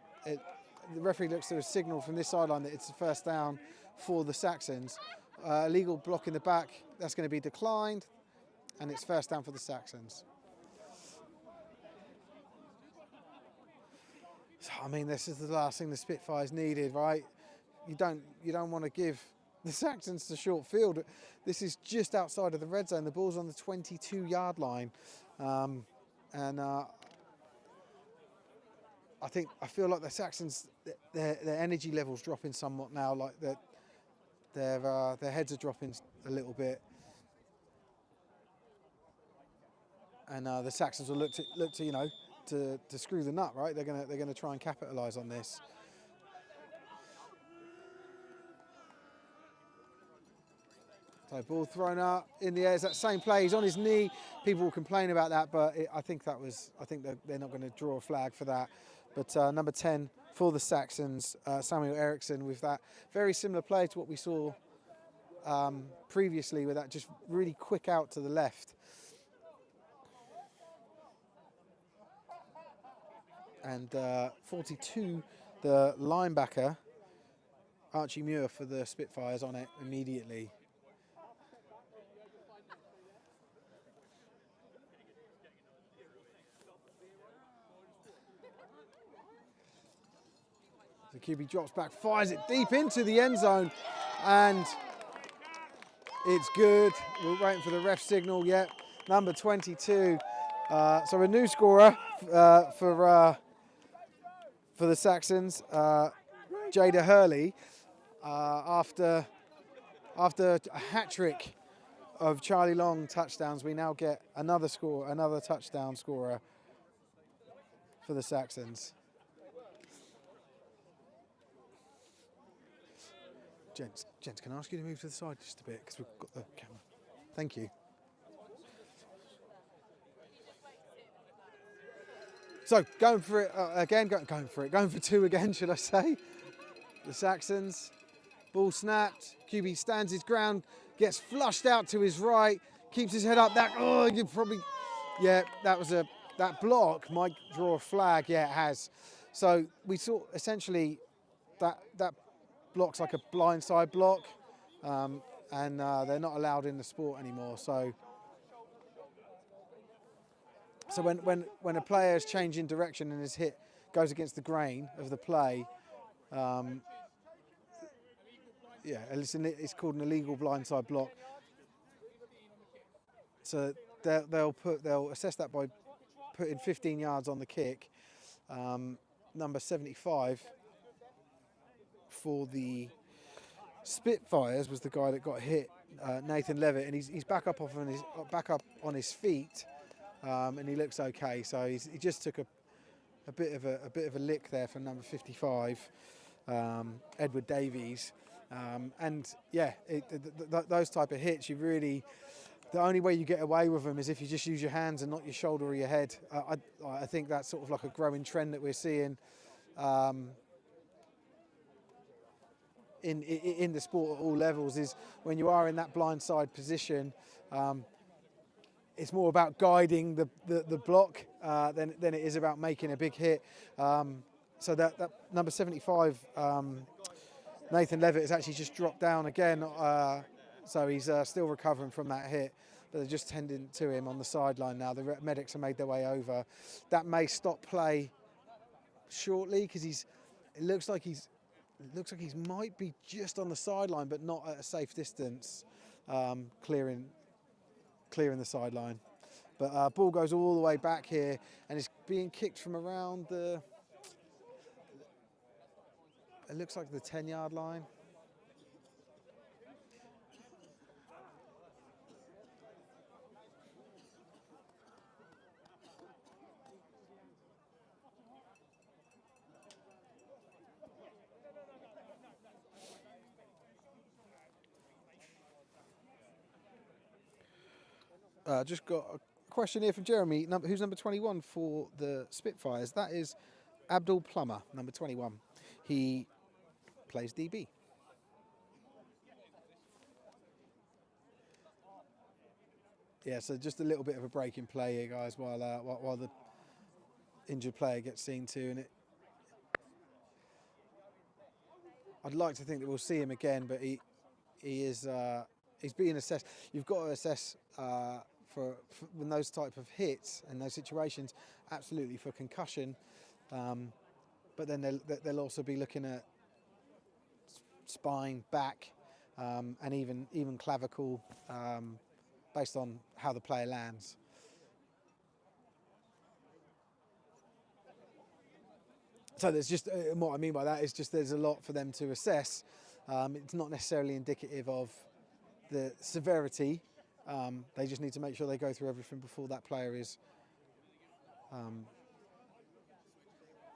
the referee looks to a signal from this sideline that it's a first down for the Saxons. Illegal block in the back, that's going to be declined, and it's first down for the Saxons. So, I mean, this is the last thing the Spitfires needed, right? You don't want to give the Saxons the short field. This is just outside of the red zone. The ball's on the 22-yard line, and I feel like the Saxons, their energy levels dropping somewhat now. Like their heads are dropping a little bit, and the Saxons will look to to screw the nut, right? They're gonna try and capitalise on this. So ball thrown up in the air. It's that same play. He's on his knee. People will complain about that, but I think they're not going to draw a flag for that. But number 10 for the Saxons, Samuel Eriksson, with that very similar play to what we saw previously, with that just really quick out to the left. And 42, the linebacker, Archie Muir for the Spitfires, on it immediately. The QB drops back, fires it deep into the end zone, and it's good. We're waiting for the ref signal. Yet number 22. So a new scorer for the Saxons, Jada Hurley, after a hat trick of Charlie Long touchdowns. We now get another touchdown scorer for the Saxons. Gents, can I ask you to move to the side just a bit, because we've got the camera. Thank you. So going for it again, going for 2 again, should I say? The Saxons, ball snapped. QB stands his ground, gets flushed out to his right, keeps his head up. That block might draw a flag. Yeah, it has. So we saw essentially that block's like a blindside block, and they're not allowed in the sport anymore. So So when a player is changing direction and his hit goes against the grain of the play, yeah, it's called an illegal blindside block. So they'll assess that by putting 15 yards on the kick. Number 75 for the Spitfires was the guy that got hit, Nathan Levitt, and he's back up on his feet, and he looks okay. So he just took a bit of a lick there from number 55, Edward Davies, and yeah, those type of hits, you really, the only way you get away with them is if you just use your hands and not your shoulder or your head. I think that's sort of like a growing trend that we're seeing in the sport at all levels, is when you are in that blindside position, it's more about guiding the block than it is about making a big hit. So that number 75, Nathan Levitt, has actually just dropped down again, so he's still recovering from that hit. But they're just tending to him on the sideline now. The medics have made their way over. That may stop play shortly because it looks like he might be just on the sideline, but not at a safe distance, clearing the sideline. But ball goes all the way back here, and it's being kicked from around it looks like the 10-yard line. Just got a question here from Jeremy, who's number 21 for the Spitfires. That is Abdul Plummer, number 21. He plays DB. Yeah, so just a little bit of a break in play here, guys, while the injured player gets seen to, and I'd like to think that we'll see him again, but he's being assessed. You've got to assess for when those type of hits and those situations, absolutely for concussion, but then they'll also be looking at spine, back, and even clavicle, based on how the player lands. So there's just, what I mean by that is just there's a lot for them to assess. It's not necessarily indicative of the severity. They just need to make sure they go through everything before that player is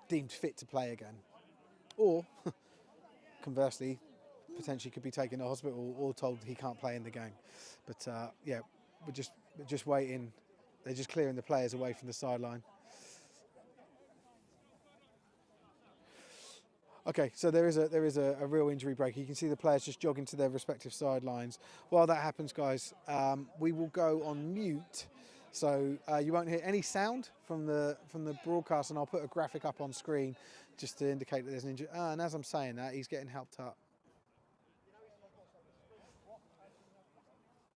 deemed fit to play again. Or, conversely, potentially could be taken to hospital or told he can't play in the game. But yeah, we're just waiting. They're just clearing the players away from the sideline. Okay, so there is a real injury break. You can see the players just jogging to their respective sidelines. While that happens, guys, we will go on mute, so you won't hear any sound from the broadcast, and I'll put a graphic up on screen just to indicate that there's an injury. And as I'm saying that, he's getting helped up.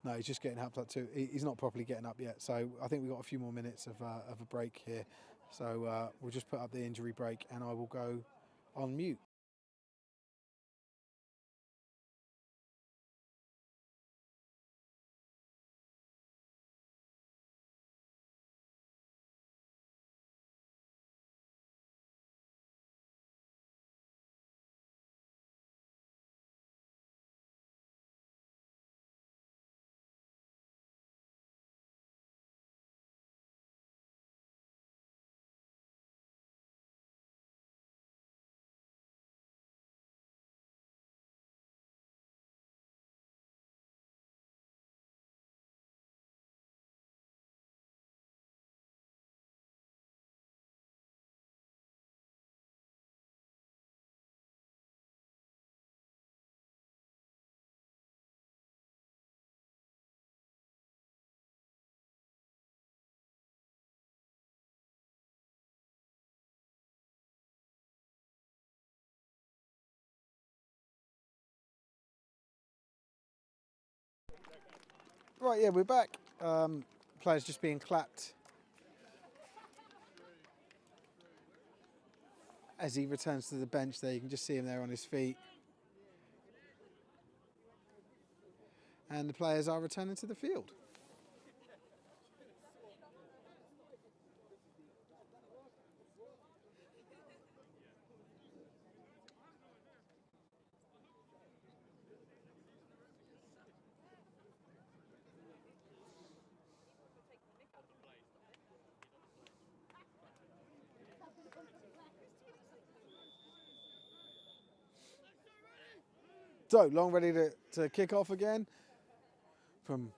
No, he's just getting helped up too. He's not properly getting up yet, so I think we've got a few more minutes of a break here. So we'll just put up the injury break, and I will go on mute. Right, yeah, we're back. Players just being clapped as he returns to the bench there. You can just see him there on his feet. And the players are returning to the field. So, Long ready to kick off again from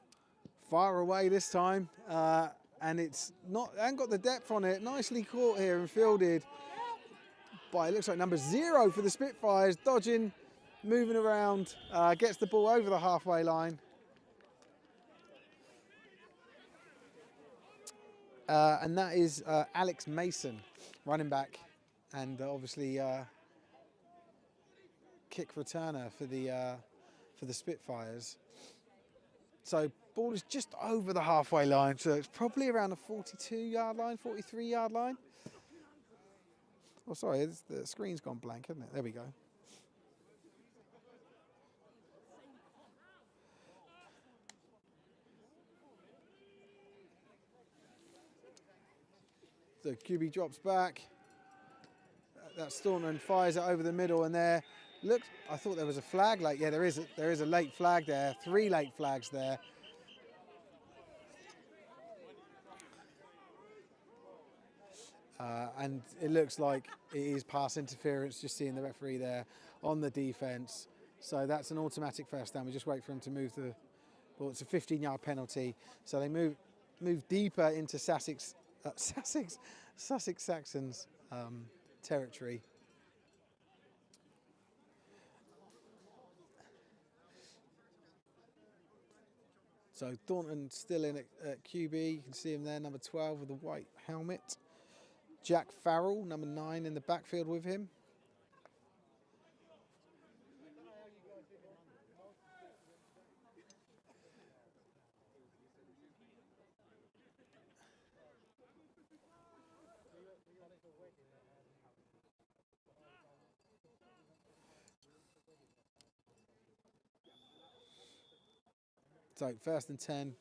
far away this time. And it's not, hasn't got the depth on it. Nicely caught here and fielded by, it looks like number 0 for the Spitfires. Dodging, moving around, gets the ball over the halfway line. And that is Alex Mason, running back, and obviously kick returner for the Spitfires. So ball is just over the halfway line, so it's probably around the 42-yard line, 43-yard line. Oh, sorry, the screen's gone blank, hasn't it? There we go. So QB drops back. That's Thornton, fires it over the middle, and there. Look, I thought there was a flag late. Yeah, there is a late flag there. 3 late flags there. And it looks like it is pass interference, just seeing the referee there on the defence. So that's an automatic first down. We just wait for him to move the ball. It's a 15-yard penalty. So they move deeper into Sussex Saxons territory. So Thornton still in at QB. You can see him there, number 12 with the white helmet. Jack Farrell, number 9, in the backfield with him. So first and 10.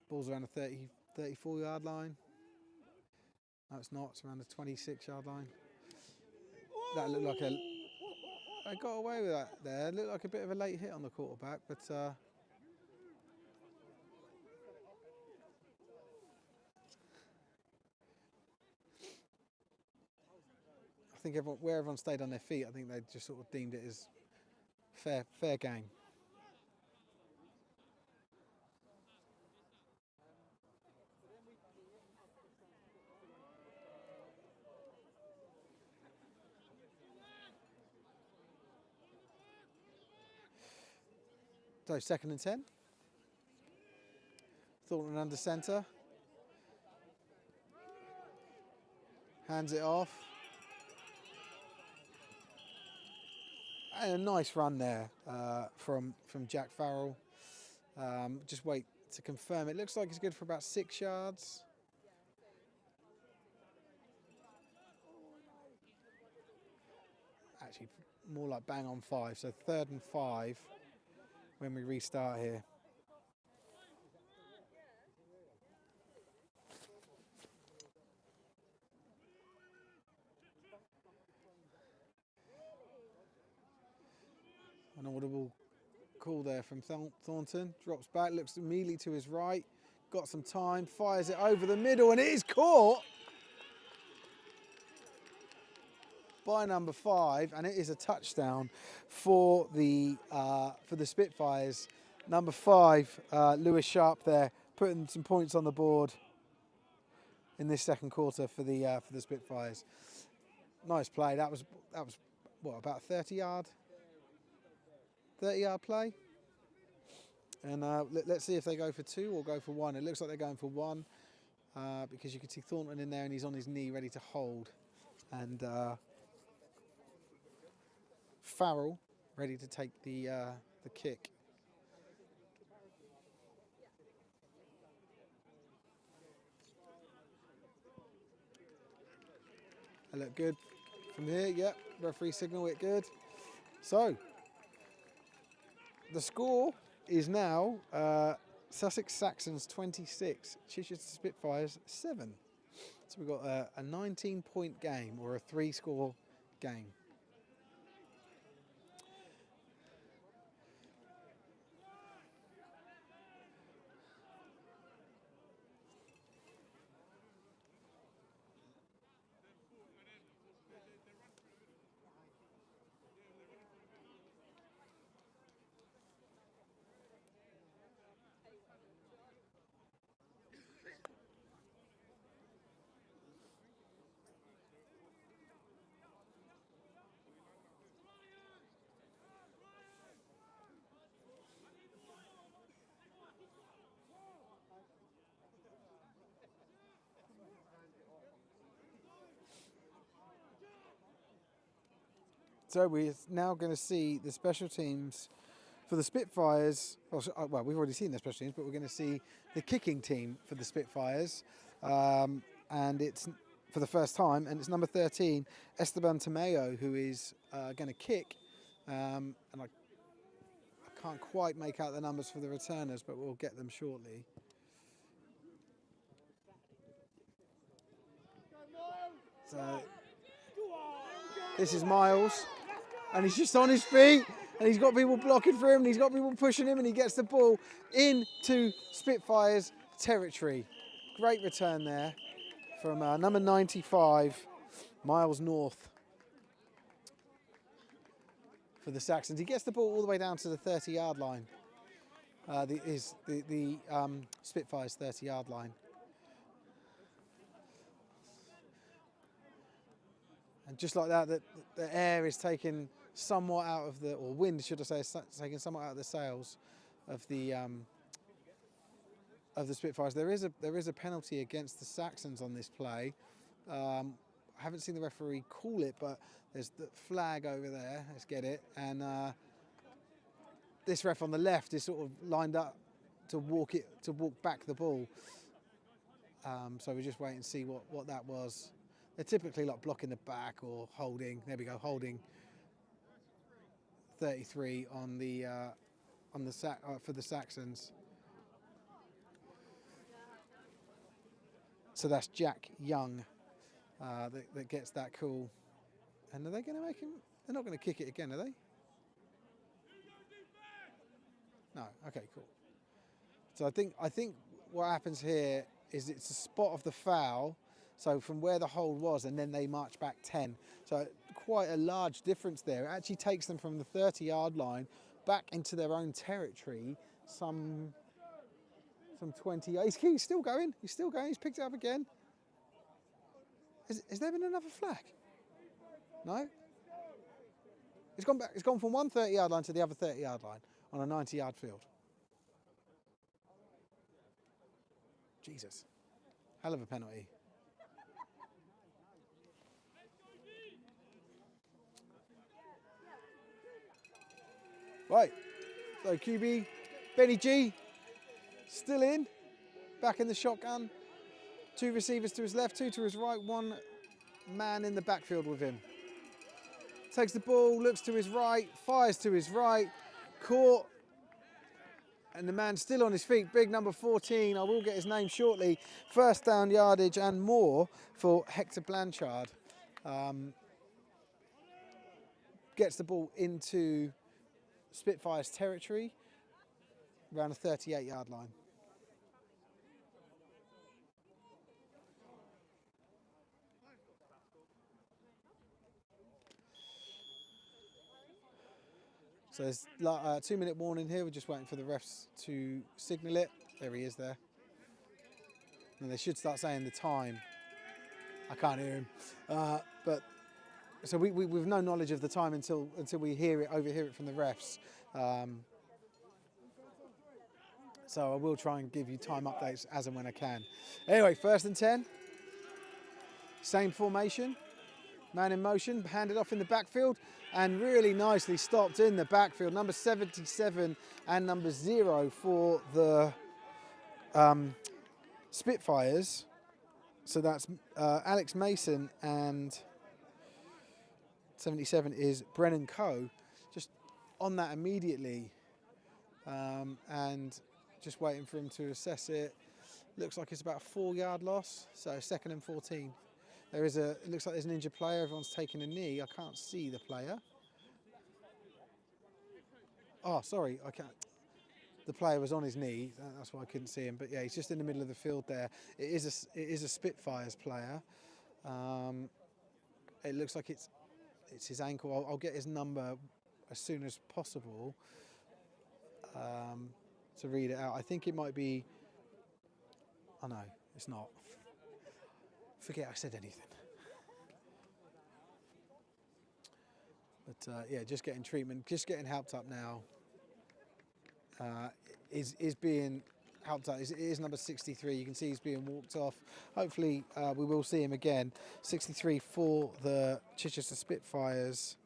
Ball's around the 34-yard line. No, it's not. It's around the 26-yard line. That looked like they got away with that there. It looked like a bit of a late hit on the quarterback, but I think where everyone stayed on their feet, I think they just sort of deemed it as fair game. So second and 10. Thornton under centre. Hands it off. And a nice run there from Jack Farrell. Just wait to confirm. It looks like it's good for about 6 yards. Actually, more like bang on 5. So 3rd and 5 when we restart here. An audible call there from Thornton. Drops back, looks immediately to his right. Got some time, fires it over the middle, and it is caught by number 5, and it is a touchdown for the Spitfires. Number 5, Lewis Sharp there, putting some points on the board in this second quarter for the Spitfires. Nice play. That was what, about 30-yard play. And let's see if they go for 2 or go for 1. It looks like they're going for 1 because you can see Thornton in there and he's on his knee ready to hold. And Farrell ready to take the kick. That looked good from here. Yep, referee signal it good. So the score is now Sussex Saxons 26, Chichester Spitfires 7. So we've got a 19-point game, or a 3-score game. So we're now going to see the special teams for the Spitfires. Well, we've already seen the special teams, but we're going to see the kicking team for the Spitfires. And it's for the first time, and it's number 13, Esteban Tamayo, who is going to kick. And I can't quite make out the numbers for the returners, but we'll get them shortly. So this is Miles. And he's just on his feet, and he's got people blocking for him, and he's got people pushing him, and he gets the ball into Spitfires territory. Great return there from number 95, Miles North, for the Saxons. He gets the ball all the way down to the 30-yard line. The Spitfires 30-yard line. And just like that, the air is taken somewhat out of the, or wind, should I say, is taken somewhat out of the sails of the Spitfires. There is a penalty against the Saxons on this play. I haven't seen the referee call it, but there's the flag over there. Let's get it. And this ref on the left is sort of lined up to walk back the ball. So we just wait and see what that was. They're typically like blocking the back or holding. There we go, holding 33 on the for the Saxons. So that's Jack Young that gets that call. And are they going to make him? They're not going to kick it again, are they? No. Okay, cool. So I think what happens here is it's a spot of the foul. So from where the hold was, and then they march back 10. So quite a large difference there. It actually takes them from the 30-yard line back into their own territory, some 20. He's still going. He's still going. He's picked it up again. Has there been another flag? No? It's gone back. It's gone from one 30-yard line to the other 30-yard line on a 90-yard field. Jesus. Hell of a penalty. Right, so QB, Benny G, still in, back in the shotgun. 2 receivers to his left, 2 to his right, 1 man in the backfield with him. Takes the ball, looks to his right, fires to his right, caught, and the man still on his feet, big number 14, I will get his name shortly. First down yardage and more for Hector Blanchard. Gets the ball into Spitfires territory, around a 38-yard line. So there's a 2-minute warning here. We're just waiting for the refs to signal it. There he is there. And they should start saying the time. I can't hear him. But so we've no knowledge of the time until we overhear it from the refs. So I will try and give you time updates as and when I can. Anyway, 1st and 10. Same formation. Man in motion, handed off in the backfield, and really nicely stopped in the backfield. Number 77 and number 0 for the Spitfires. So that's Alex Mason and 77 is Brennan Coe. Just on that immediately, and just waiting for him to assess it. Looks like it's about a 4-yard loss, so 2nd and 14. It looks like there's an injured player. Everyone's taking a knee. I can't see the player. Oh, sorry, I can't. The player was on his knee. That's why I couldn't see him. But yeah, he's just in the middle of the field there. It is a Spitfires player. It looks like it's his ankle. I'll get his number as soon as possible to read it out. I think it might be. Oh no, it's not. Forget I said anything. But yeah, just getting treatment, just getting helped up now. Is being helped out. It is number 63. You can see he's being walked off. Hopefully we will see him again. 63 for the Chichester Spitfires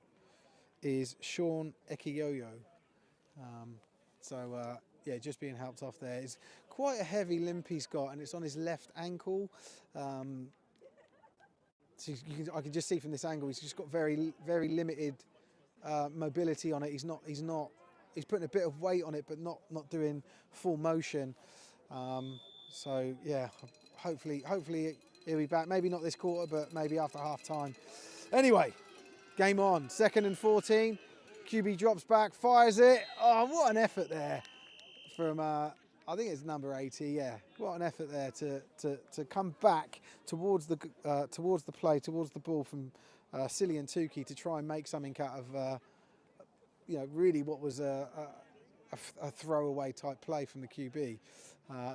is Sean Ekiyoyo. Yeah, just being helped off there. It's quite a heavy limp he's got, and it's on his left ankle. So I can just see from this angle, he's just got very limited mobility on it. He's putting a bit of weight on it, but not doing full motion. So yeah, hopefully he'll be back. Maybe not this quarter, but maybe after half time. Anyway, game on. 2nd and 14. QB drops back, fires it. Oh, what an effort there from I think it's number 80. Yeah, what an effort there to come back towards the play, towards the ball from Cillian Tukey to try and make something out of really what was a throwaway type play from the QB,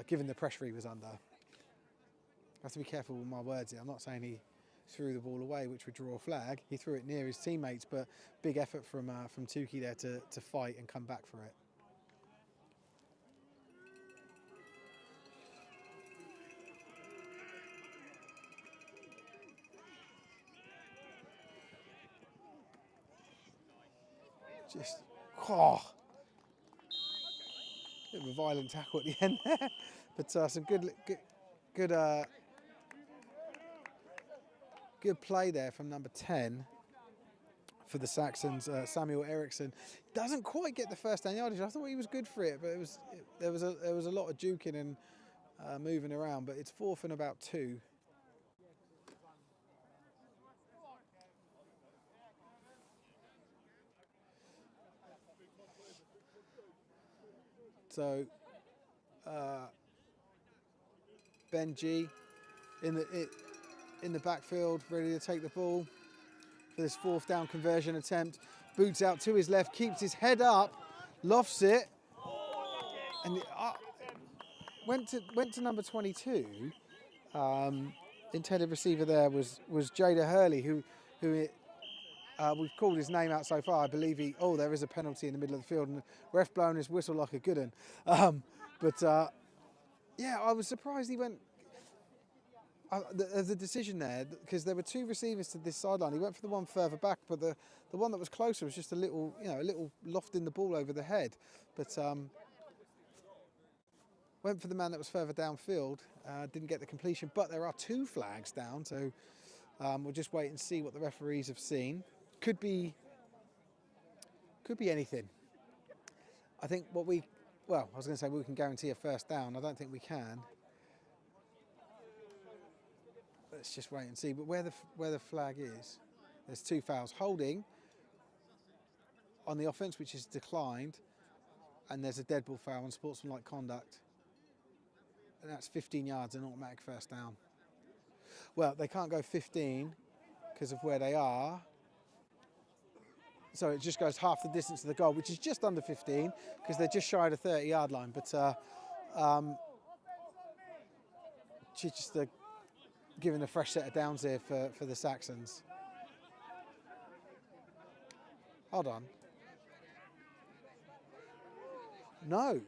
given the pressure he was under. I have to be careful with my words here. I'm not saying he threw the ball away, which would draw a flag. He threw it near his teammates, but big effort from Tukey there to fight and come back for it. Just, bit of a violent tackle at the end there, but some good play there from number 10 for the Saxons, Samuel Eriksson. Doesn't quite get the first down yardage. I thought he was good for it, but there was a lot of juking and moving around. But it's 4th and about 2. So Ben G in the backfield, ready to take the ball for this 4th down conversion attempt. Boots out to his left, keeps his head up, lofts it, and went to number 22. Intended receiver there was Jada Hurley, who we've called his name out so far. I believe there is a penalty in the middle of the field, and the ref blowing his whistle like a good one. Yeah, I was surprised he went. There's a decision there because there were 2 receivers to this sideline. He went for the one further back, but the one that was closer was just a little lofting the ball over the head. But went for the man that was further downfield. Didn't get the completion, but there are 2 flags down, so we'll just wait and see what the referees have seen. Could be anything. I think I was going to say we can guarantee a first down. I don't think we can. Let's just wait and see. But where the flag is, there's 2 fouls. Holding on the offence, which is declined, and there's a dead ball foul on sportsmanlike conduct. And that's 15 yards, an automatic first down. Well, they can't go 15 because of where they are. So it just goes half the distance to the goal, which is just under 15 because they're just shy of the 30-yard line. But Chichester giving a fresh set of downs here for the Saxons. Hold on. No.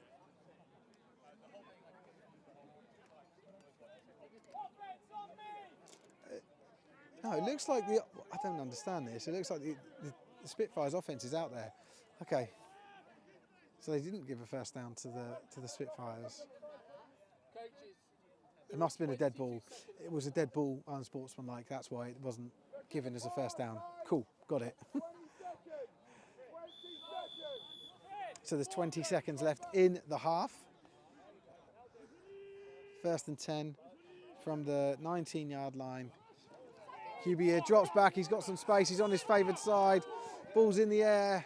No, it looks like I don't understand this. It looks like the Spitfires offense is out there. Okay. So they didn't give a first down to the Spitfires. It must have been a dead ball. It was a dead ball, unsportsmanlike. That's why it wasn't given as a first down. Cool, got it. So there's 20 seconds left in the half. 1st and 10 from the 19-yard line. QB here drops back, he's got some space, he's on his favoured side. Ball's in the air.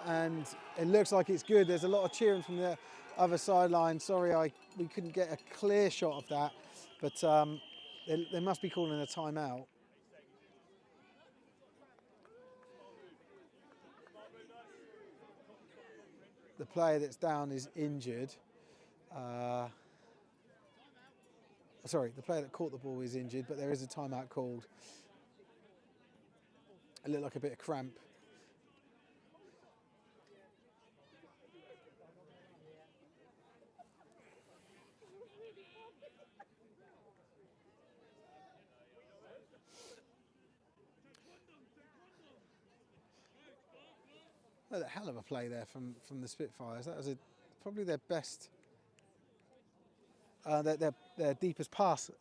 And it looks like it's good. There's a lot of cheering from the other sideline. Sorry, we couldn't get a clear shot of that. But they must be calling a timeout. The player that's down is injured. Sorry, the player that caught the ball is injured, but there is a timeout called. It looked like a bit of cramp. Oh, a hell of a play there from the Spitfires. That was probably their best, their deepest pass,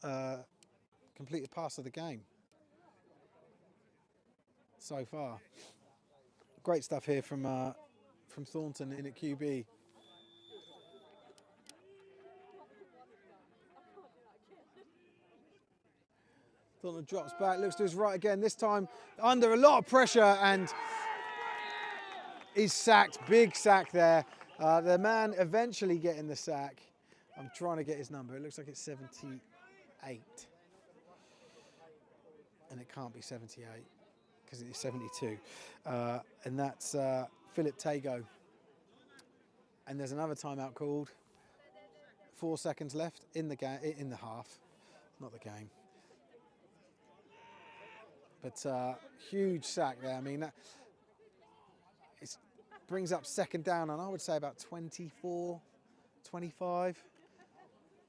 completed pass of the game so far. Great stuff here from Thornton in at QB. Thornton drops back, looks to his right again. This time under a lot of pressure and he's sacked. Big sack there. The man eventually getting the sack. I'm trying to get his number. It looks like it's 78. And it can't be 78 because it is 72. And that's Philip Tago. And there's another timeout called. 4 seconds left in the game, in the half, not the game. But huge sack there. I mean, it brings up 2nd down, and I would say about 24, 25.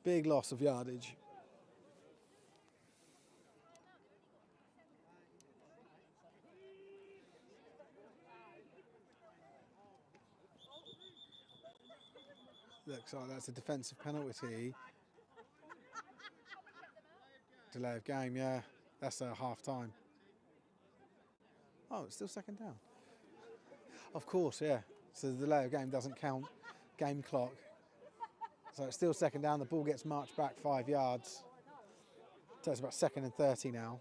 Big loss of yardage. Looks like that's a defensive penalty. Delay of game, yeah. That's a half time. Oh, it's still 2nd down. Of course, yeah. So the delay of game doesn't count game clock. So it's still 2nd down. The ball gets marched back 5 yards. So it's about 2nd and 30 now.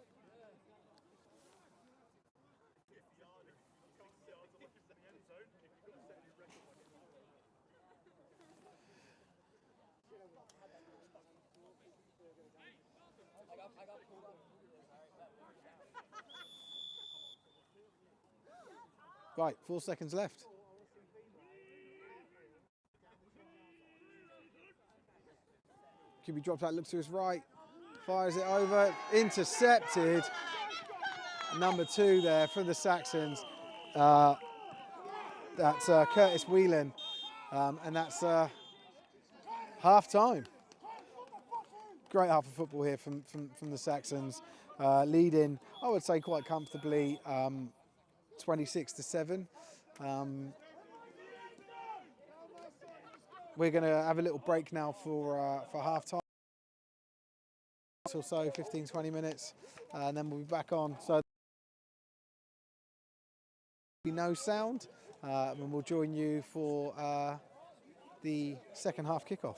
Right, 4 seconds left. QB drops out, looks to his right, fires it over, intercepted. Number 2 there for the Saxons. That's Curtis Whelan, and that's half time. Great half of football here from the Saxons, leading, I would say, quite comfortably, 26-7. We're going to have a little break now for half time. Or so, 15-20 minutes, and then we'll be back on. So no sound, and we'll join you for the 2nd half kickoff.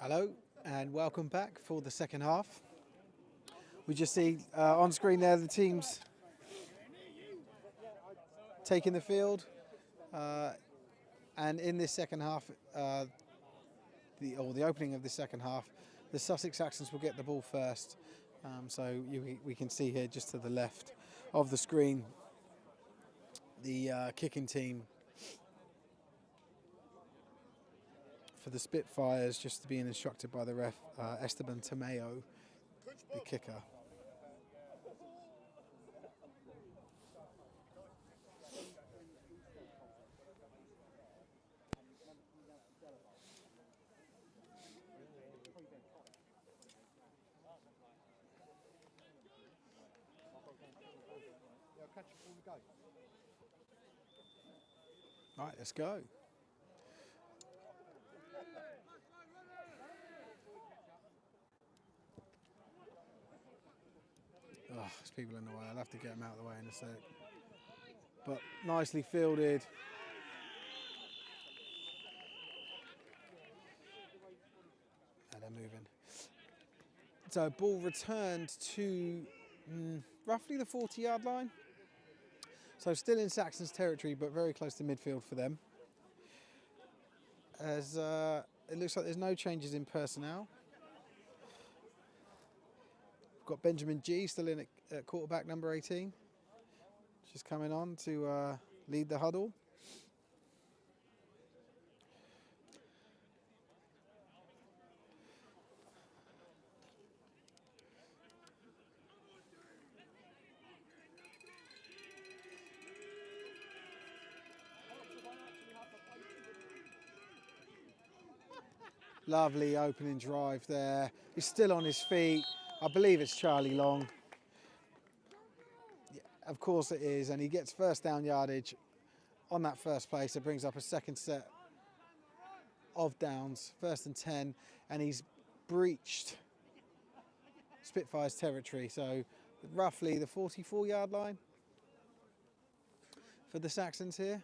Hello and welcome back for the second half. We just see on screen there the teams taking the field, and in this second half, the opening of the second half, the Sussex Saxons will get the ball first. We can see here just to the left of the screen the kicking team for the Spitfires, just being instructed by the ref, Esteban Tomeo, the kicker. Right, let's go. Oh, there's people in the way. I'll have to get them out of the way in a sec. But nicely fielded. And they're moving. So ball returned to roughly the 40-yard line. So still in Saxons territory, but very close to midfield for them. As it looks like there's no changes in personnel. We've got Benjamin G still in at quarterback, number 18. Just coming on to lead the huddle. Lovely opening drive there. He's still on his feet. I believe it's Charlie Long. Yeah, of course it is, and he gets first down yardage on that first place. It brings up a second set of downs, 1st and 10, and he's breached Spitfires territory. So roughly the 44-yard line for the Saxons here.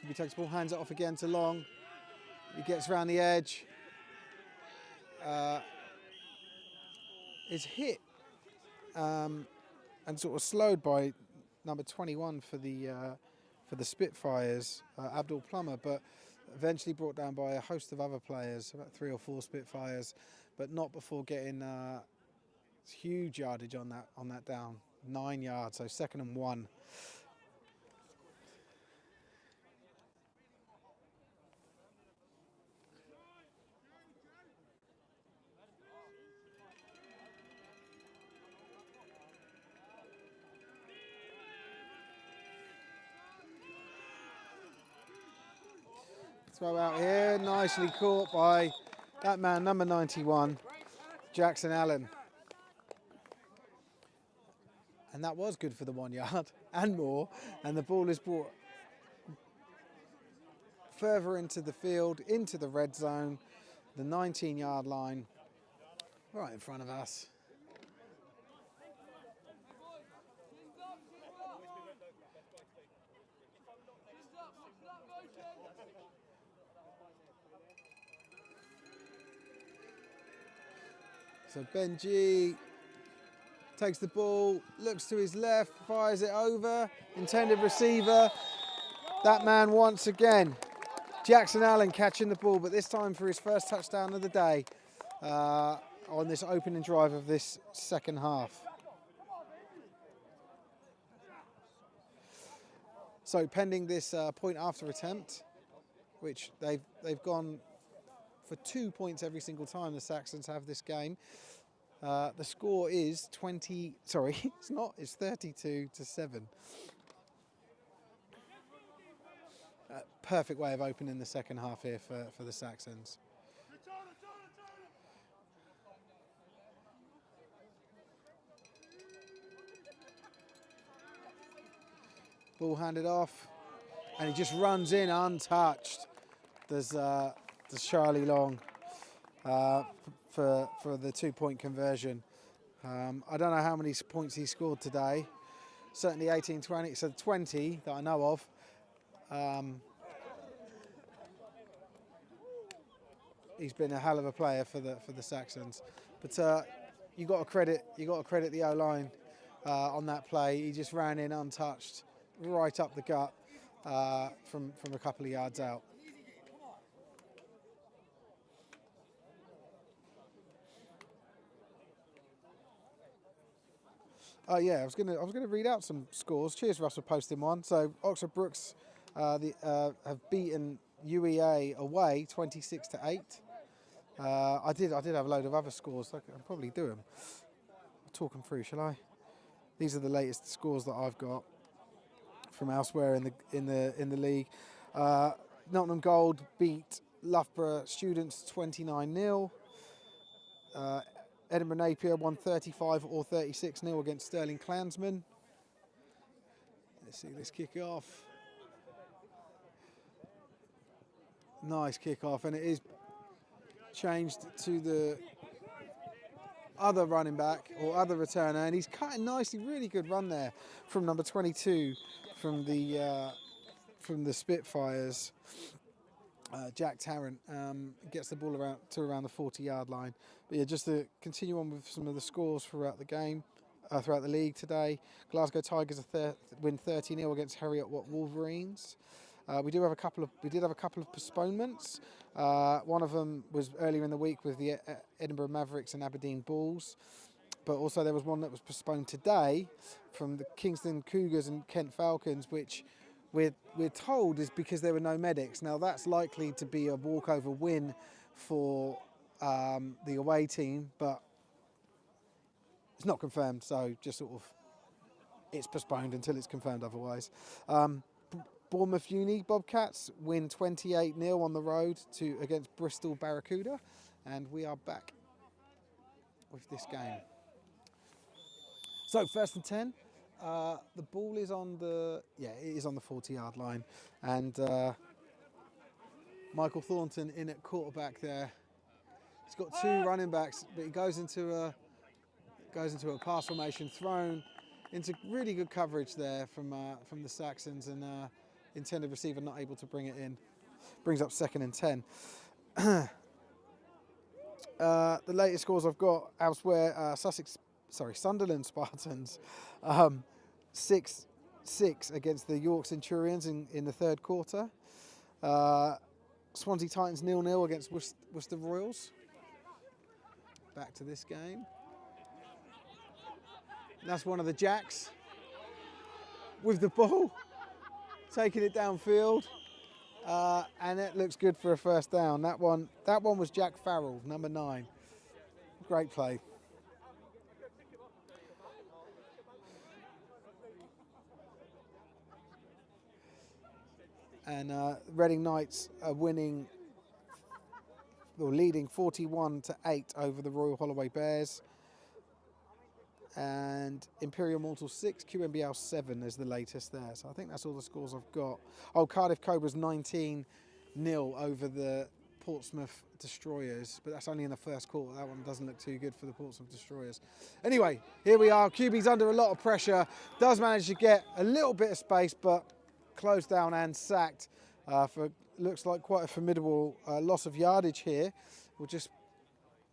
He takes the ball, hands it off again to Long. He gets around the edge. Is hit and sort of slowed by number 21 for the Spitfires, Abdul Plummer, but eventually brought down by a host of other players, about 3 or 4 Spitfires, but not before getting huge yardage on that down, 9 yards, so 2nd and 1. Throw out here, nicely caught by that man, number 91, Jackson Allen. And that was good for the 1 yard and more. And the ball is brought further into the field, into the red zone, the 19-yard line, right in front of us. So Benji takes the ball, looks to his left, fires it over, intended receiver. That man once again, Jackson Allen catching the ball, but this time for his first touchdown of the day on this opening drive of this second half. So pending this point after attempt, which they've gone for 2 points every single time the Saxons have this game. The score is it's 32-7. Perfect way of opening the second half here for the Saxons. Ball handed off, and he just runs in untouched. There's Charlie Long. for the 2-point conversion. I don't know how many points he scored today. Certainly 18, 20, so 20 that I know of. He's been a hell of a player for the Saxons. But you got to credit the O-line on that play. He just ran in untouched, right up the gut from a couple of yards out. Oh yeah, I was gonna read out some scores. Cheers, Russ, for posting one. So Oxford Brooks have beaten UEA away 26-8. I did have a load of other scores. I can probably do them. I'll talk them through, shall I? These are the latest scores that I've got from elsewhere in the league. Nottingham Gold beat Loughborough Students 29-0. Edinburgh Napier won 35 or 36-0 against Stirling Clansmen. Let's see this kick off. Nice kick off, and it is changed to the other running back or other returner, and he's cutting nicely. Really good run there from number 22 from the Spitfires. Jack Tarrant gets the ball around the 40-yard line. But yeah, just to continue on with some of the scores throughout the game, throughout the league today. Glasgow Tigers win 30-0 against Heriot Watt Wolverines. We did have a couple of postponements. One of them was earlier in the week with the Edinburgh Mavericks and Aberdeen Bulls. But also there was one that was postponed today from the Kingston Cougars and Kent Falcons, which we're told is because there were no medics. Now that's likely to be a walkover win for the away team, but it's not confirmed, so just sort of it's postponed until it's confirmed otherwise. Bournemouth Uni Bobcats win 28-0 on the road against Bristol Barracuda, and we are back with this game. So 1st and 10. The ball is on the 40-yard line, and Michael Thornton in at quarterback there. He's got 2 running backs, but he goes into a pass formation, thrown into really good coverage there from the Saxons, and intended receiver not able to bring it in. Brings up 2nd and 10. The latest scores I've got elsewhere: Sunderland Spartans 6-6 against the York Centurions in the 3rd quarter. Swansea Titans 0-0 against Worcester Royals. Back to this game. That's one of the Jacks with the ball, taking it downfield, and it looks good for a 1st down. That one was Jack Farrell, number 9. Great play. And Reading Knights are leading 41-8 over the Royal Holloway Bears. And Imperial Mortal 6, QMBL 7 is the latest there. So I think that's all the scores I've got. Oh, Cardiff Cobras 19-0 over the Portsmouth Destroyers, but that's only in the 1st quarter. That one doesn't look too good for the Portsmouth Destroyers. Anyway, here we are. QB's under a lot of pressure. Does manage to get a little bit of space, but closed down and sacked for looks like quite a formidable loss of yardage here. We'll just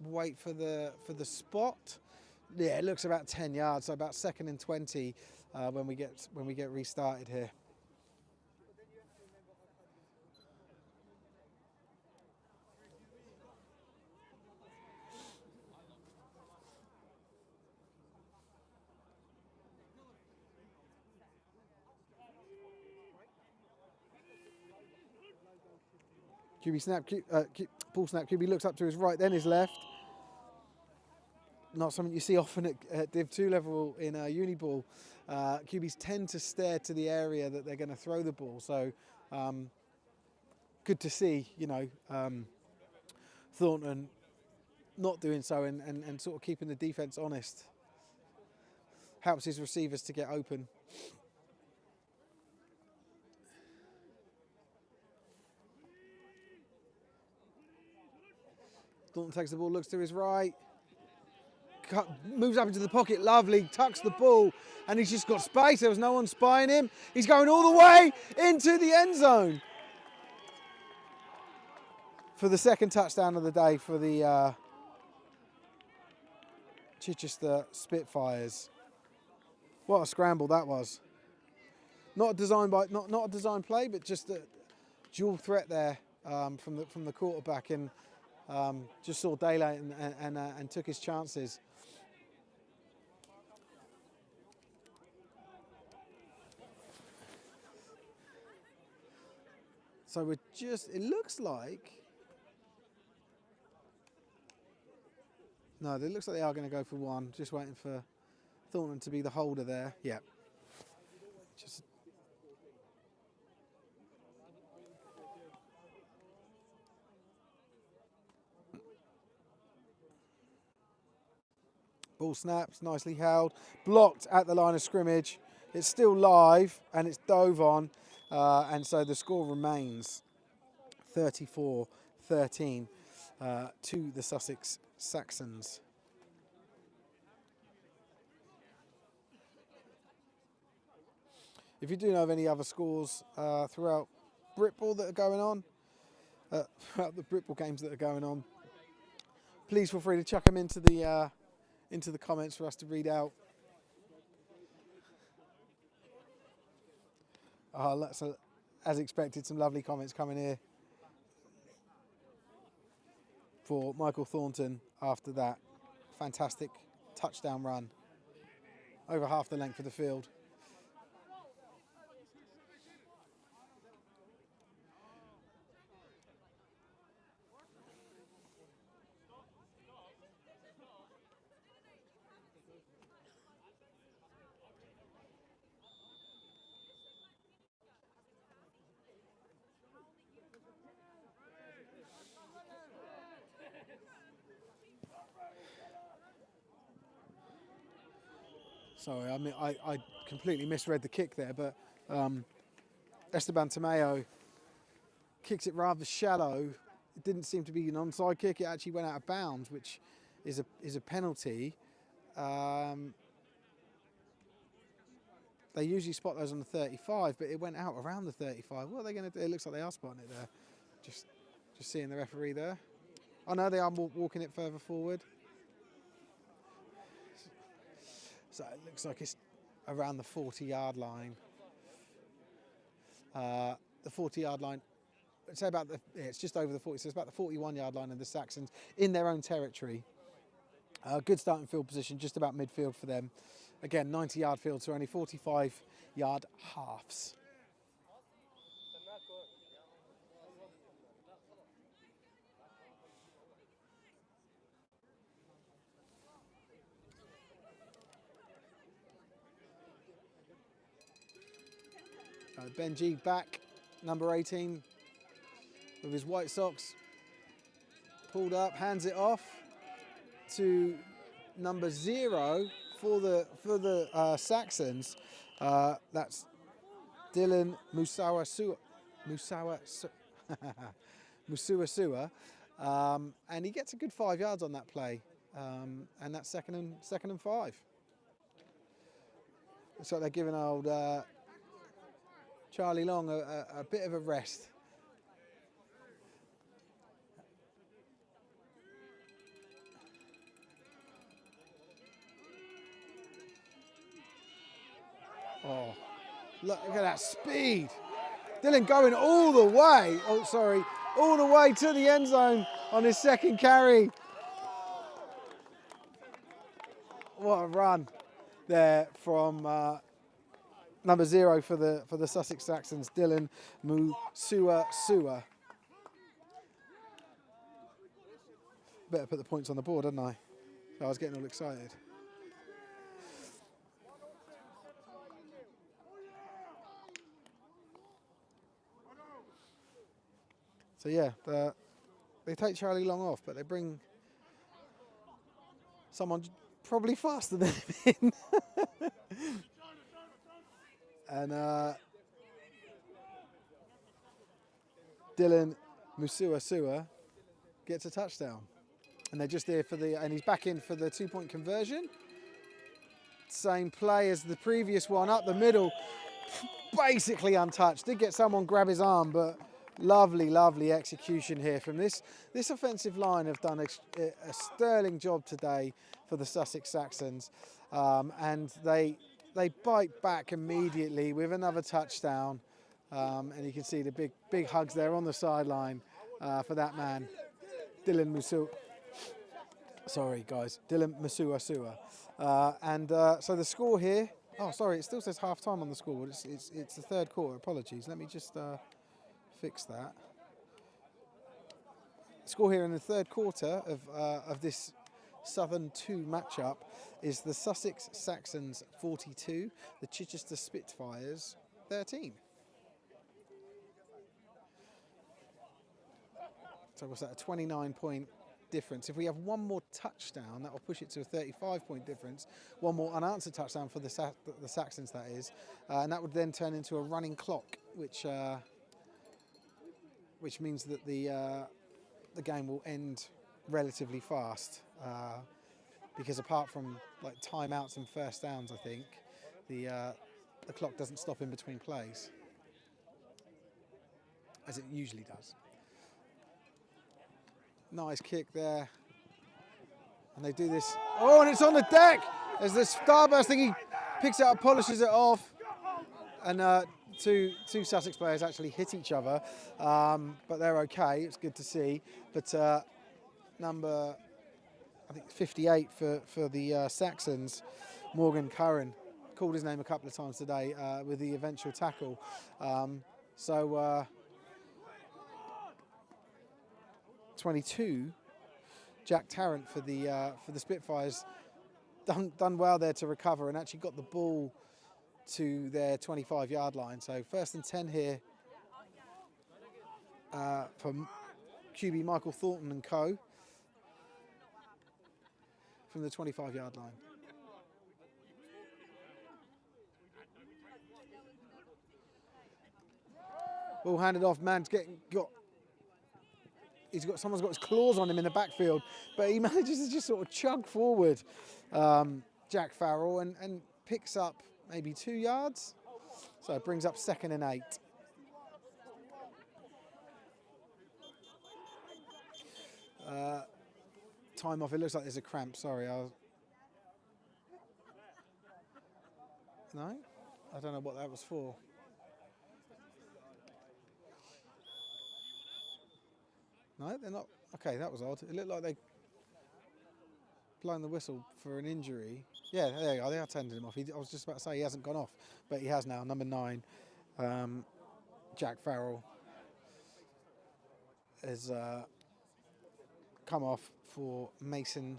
wait for the spot. Yeah, it looks about 10 yards, so about 2nd and 20 when we get restarted here. QB snap, ball snap. QB looks up to his right, then his left. Not something you see often at Div 2 level in uni ball. QBs tend to stare to the area that they're going to throw the ball. So good to see, Thornton not doing so and sort of keeping the defence honest. Helps his receivers to get open. Thornton takes the ball, looks to his right. Moves up into the pocket, lovely, tucks the ball, and he's just got space. There was no one spying him. He's going all the way into the end zone for the second touchdown of the day for the Chichester Spitfires. What a scramble that was. Not a design not a design play, but just a dual threat there from the quarterback, and just saw daylight and took his chances. So we're just, it looks like, no, it looks like they are going to go for one. Just waiting for Thornton to be the holder there. Yeah. Just ball snaps, nicely held, blocked at the line of scrimmage. It's still live and it's dove on, and so the score remains 34-13 to the Sussex Saxons. If you do know of any other scores throughout Britball that are going on, throughout the Britball games that are going on, please feel free to chuck them into the comments for us to read out. So, as expected, some lovely comments coming here for Michael Thornton after that fantastic touchdown run over half the length of the field. Sorry, I mean, I completely misread the kick there, but Esteban Tamayo kicks it rather shallow. It didn't seem to be an onside kick. It actually went out of bounds, which is a penalty. They usually spot those on the 35, but it went out around the 35. What are they going to do? It looks like they are spotting it there. Just seeing the referee there. Oh no, they are walking it further forward. So it looks like it's around the 40-yard line. The 40-yard line, I'd say about it's just over the 40, so it's about the 41-yard line of the Saxons in their own territory. Good starting field position, just about midfield for them. Again, 90-yard field, so only 45-yard halves. Benji back, number 18, with his white socks, pulled up, hands it off to number 0 for the Saxons. That's Dylan Musuasua, and he gets a good 5 yards on that play, and that's second and 5. Looks like they're giving old Charlie Long a bit of a rest. Oh, look at that speed. Dylan going all the way, all the way to the end zone on his second carry. What a run there from number 0 for the Sussex Saxons, Dylan Musuasua. Better put the points on the board, hadn't I? I was getting all excited. So yeah, they take Charlie Long off, but they bring someone probably faster than him in. And Dylan Musuasua gets a touchdown. And they're just there for and he's back in for the 2-point conversion. Same play as the previous one, up the middle, basically untouched. Did get someone grab his arm, but lovely, lovely execution here from this offensive line. Have done a sterling job today for the Sussex Saxons, and they bite back immediately with another touchdown, and you can see the big hugs there on the sideline for that man, Dylan Musu. Sorry guys, Dylan Masuasua. So the score here, oh sorry, it still says half time on the score, but it's the third quarter, apologies. Let me just fix that. The score here in the third quarter of this Southern 2 matchup is the Sussex Saxons 42, the Chichester Spitfires 13. So what's that, a 29-point difference? If we have one more touchdown, that will push it to a 35-point difference. One more unanswered touchdown for the Saxons, that is, and that would then turn into a running clock, which means that the game will end relatively fast, because apart from like timeouts and first downs, I think the clock doesn't stop in between plays, as it usually does. Nice kick there. And they do this. Oh, and it's on the deck! As the starburst thing, he picks it up, polishes it off. And two Sussex players actually hit each other. But they're okay, it's good to see. But number, I think 58 for the Saxons, Morgan Curran, called his name a couple of times today with the eventual tackle. 22, Jack Tarrant for the Spitfires, done well there to recover and actually got the ball to their 25-yard line. So 1st and 10 here for QB Michael Thornton and co. from the 25-yard line. Ball handed off, man's someone's got his claws on him in the backfield, but he manages to just sort of chug forward, Jack Farrell, and picks up maybe 2 yards. So it brings up 2nd and 8. Time off, it looks like there's a cramp, sorry. No? I don't know what that was for. No, they're not. Okay, that was odd. It looked like they blown the whistle for an injury. Yeah, there you go. They are sending him off. I was just about to say he hasn't gone off, but he has now. Number 9, Jack Farrell, has come off for Mason.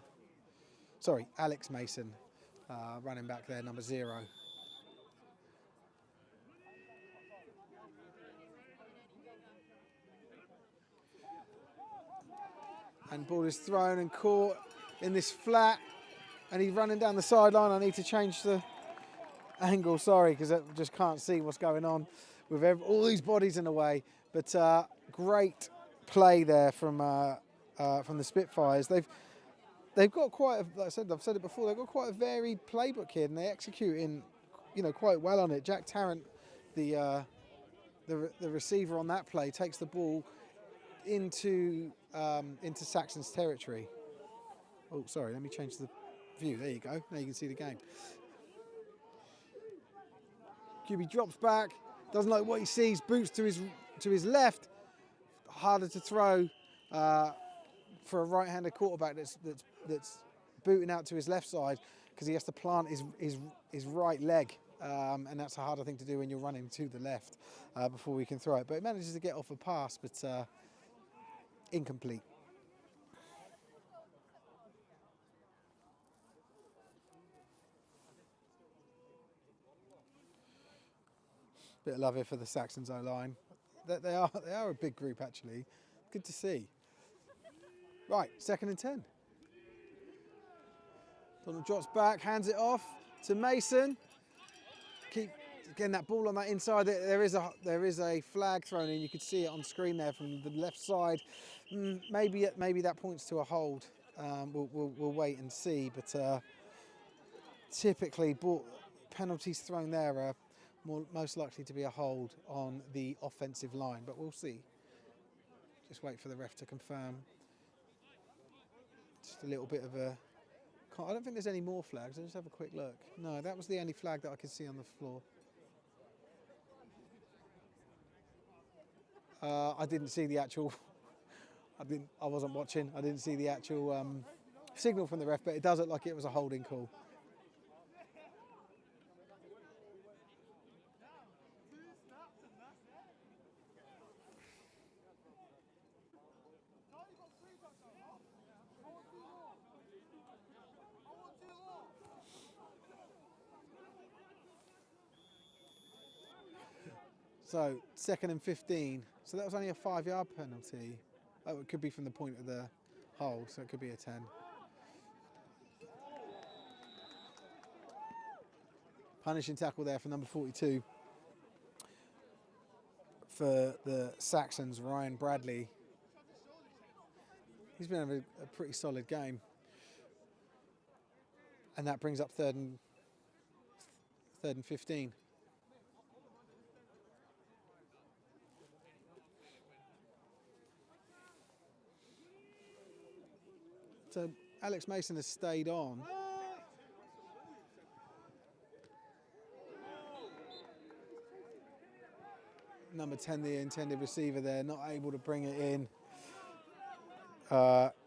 Sorry, Alex Mason, running back there, number 0. And ball is thrown and caught in this flat, and he's running down the sideline. I need to change the angle, sorry, because I just can't see what's going on with all these bodies in the way. But great play there from the Spitfires. They've got quite a, like I said, I've said it before, they've got quite a varied playbook here, and they execute quite well on it. Jack Tarrant, the receiver on that play, takes the ball into Saxon's territory. Oh, sorry, let me change the view. There you go. Now you can see the game. QB drops back, doesn't like what he sees, boots to his left. Harder to throw for a right-handed quarterback that's booting out to his left side, because he has to plant his right leg, and that's a harder thing to do when you're running to the left before we can throw it. But it manages to get off a pass, but incomplete. Bit of love here for the Saxons O-line. They are a big group, actually. Good to see. Right, 2nd and 10. Donald drops back, hands it off to Mason. Keep getting that ball on that inside. There is a flag thrown in. You could see it on screen there from the left side. Maybe that points to a hold. we'll wait and see. But typically, penalties thrown there are most likely to be a hold on the offensive line. But we'll see. Just wait for the ref to confirm. Just a little bit of a... I don't think there's any more flags. I'll just have a quick look. No, that was the only flag that I could see on the floor. I didn't see the actual... I wasn't watching. I didn't see the actual signal from the ref, but it does look like it was a holding call. So 2nd and 15. So that was only a 5-yard penalty. Oh, it could be from the point of the hold, so it could be a 10. Punishing tackle there for number 42 for the Saxons, Ryan Bradley. He's been having a pretty solid game. And that brings up 3rd and 15. So Alex Mason has stayed on. Number 10, the intended receiver there, not able to bring it in.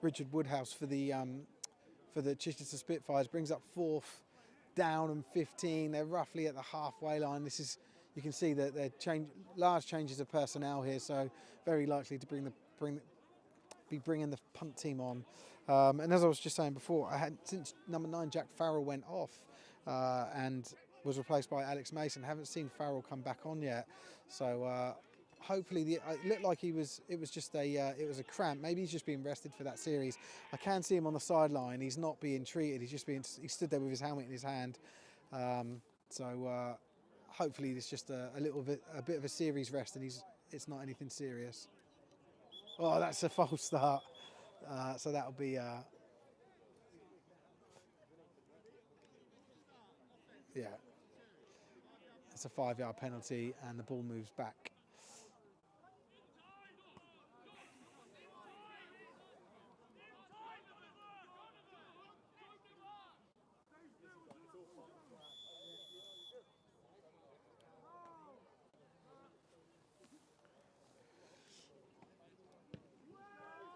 Richard Woodhouse for the Chichester Spitfires brings up 4th down and 15. They're roughly at the halfway line. This is, you can see that they're large changes of personnel here, so very likely to be bringing the punt team on. And as I was just saying before, since number 9 Jack Farrell went off and was replaced by Alex Mason, haven't seen Farrell come back on yet. So hopefully, it looked like it was just it was a cramp. Maybe he's just being rested for that series. I can see him on the sideline. He's not being treated. He stood there with his helmet in his hand. So hopefully it's just a bit of a series rest, and it's not anything serious. Oh, that's a false start. So that'll be yeah. It's a 5-yard penalty, and the ball moves back.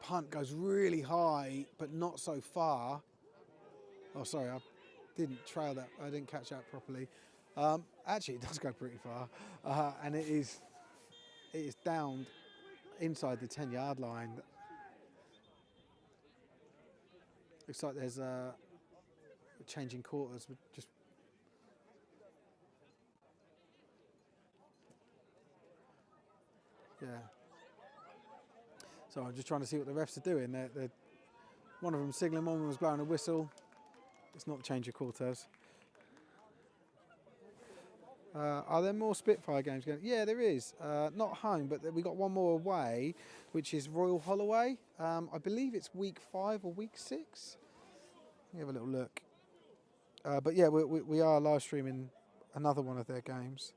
Punt goes really high, but not so far. Oh, sorry, I didn't trail that. I didn't catch that properly. Actually, it does go pretty far, and it is downed inside the 10-yard line. Looks like there's a changing quarters. Just yeah. So I'm just trying to see what the refs are doing. One of them signalling, one was blowing a whistle. It's not change of quarters. Are there more Spitfire games going? Yeah, there is. Not home, but we got one more away, which is Royal Holloway. I believe it's week 5 or week 6. Let me have a little look. But yeah, we are live streaming another one of their games.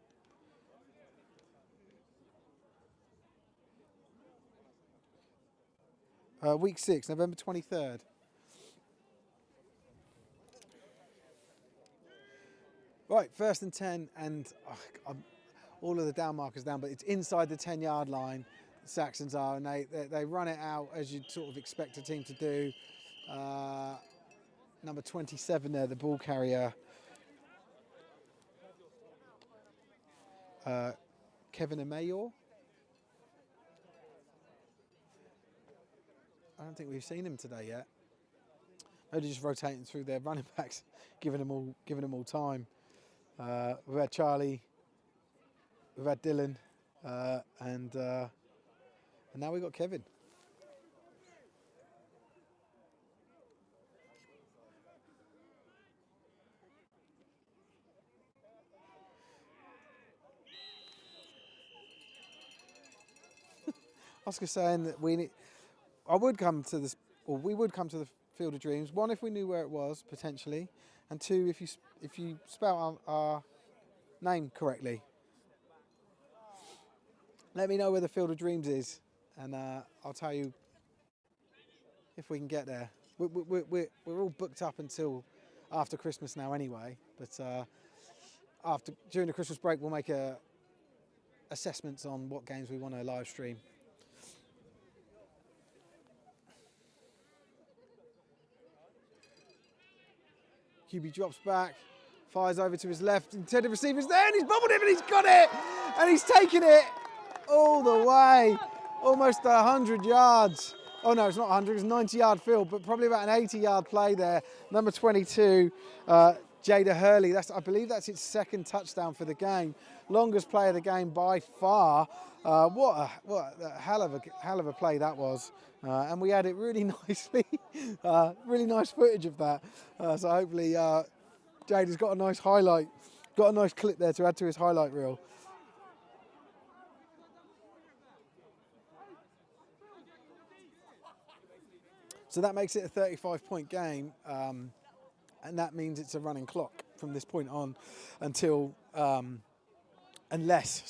Week 6, November 23rd. Right, 1st and 10, and all of the down markers down, but it's inside the 10-yard line. The Saxons are, and they run it out as you'd sort of expect a team to do. Number 27 there, the ball carrier, Kevin Amayor. I don't think we've seen him today yet. Maybe just rotating through their running backs, giving them all time. We've had Charlie, we've had Dylan, and now we've got Kevin. Oscar saying that we would come to the Field of Dreams. One, if we knew where it was potentially, and two, if you spell our name correctly. Let me know where the Field of Dreams is, and I'll tell you if we can get there. We're all booked up until after Christmas now anyway, but during the Christmas break we'll make assessments on what games we want to live stream. QB drops back, fires over to his left, intended receiver's there, and he's bobbled him, and he's got it, and he's taken it all the way, almost 100 yards. Oh no, it's not 100, it's a 90-yard field, but probably about an 80-yard play there. Number 22, Jada Hurley. I believe that's its second touchdown for the game. Longest play of the game by far. What a hell of a play that was. And we had it really nicely. Really nice footage of that. So hopefully Jada's got a nice highlight, got a nice clip there to add to his highlight reel. So that makes it a 35-point game, and that means it's a running clock from this point on until, unless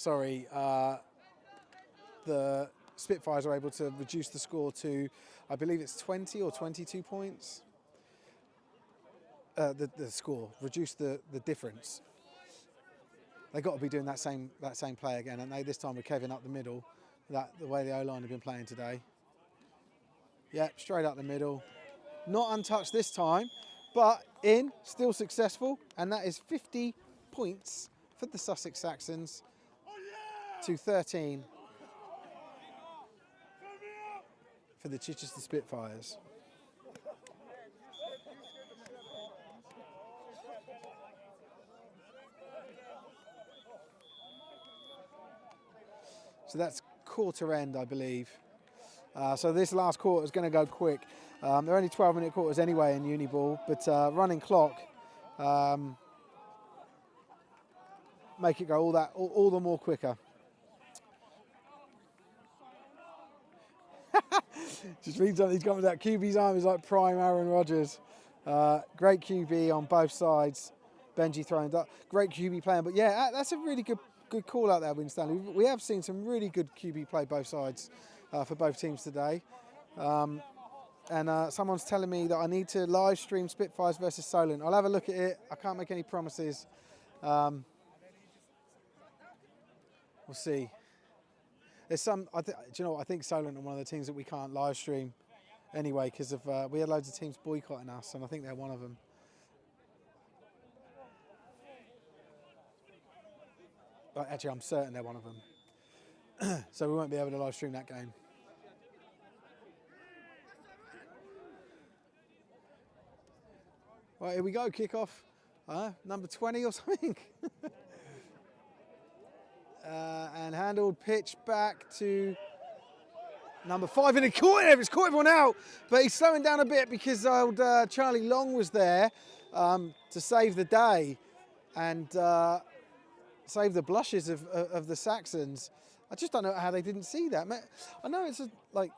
the Spitfires are able to reduce the score to, I believe it's 20 or 22 points. The score, reduce the difference. They've got to be doing that same play again, and this time with Kevin up the middle, the way the O-line have been playing today. Yep, straight up the middle. Not untouched this time, but still successful. And that is 50 points for the Sussex Saxons to 13 for the Chichester Spitfires. So that's quarter end, I believe. So this last quarter is going to go quick. They're only 12-minute quarters anyway in Uniball, but running clock make it go all the more quicker. Just reads on, he's got with that QB's arm is like prime Aaron Rodgers. Great QB on both sides. Benji throwing that. Great QB playing, but yeah, that's a really good call out there, Win Stanley. We have seen some really good QB play both sides. For both teams today, and someone's telling me that I need to live stream Spitfires versus Solent. I'll have a look at it. I can't make any promises. We'll see. There's some. Do you know what? I think Solent are one of the teams that we can't live stream anyway because of we had loads of teams boycotting us, and I think they're one of them. But actually, I'm certain they're one of them. So we won't be able to live stream that game. Right, here we go, kickoff. Number 20 or something. And handled, pitch back to number 5, and he caught him. It's caught everyone out, but he's slowing down a bit because old Charlie Long was there to save the day and save the blushes of the Saxons. I just don't know how they didn't see that. I know it's like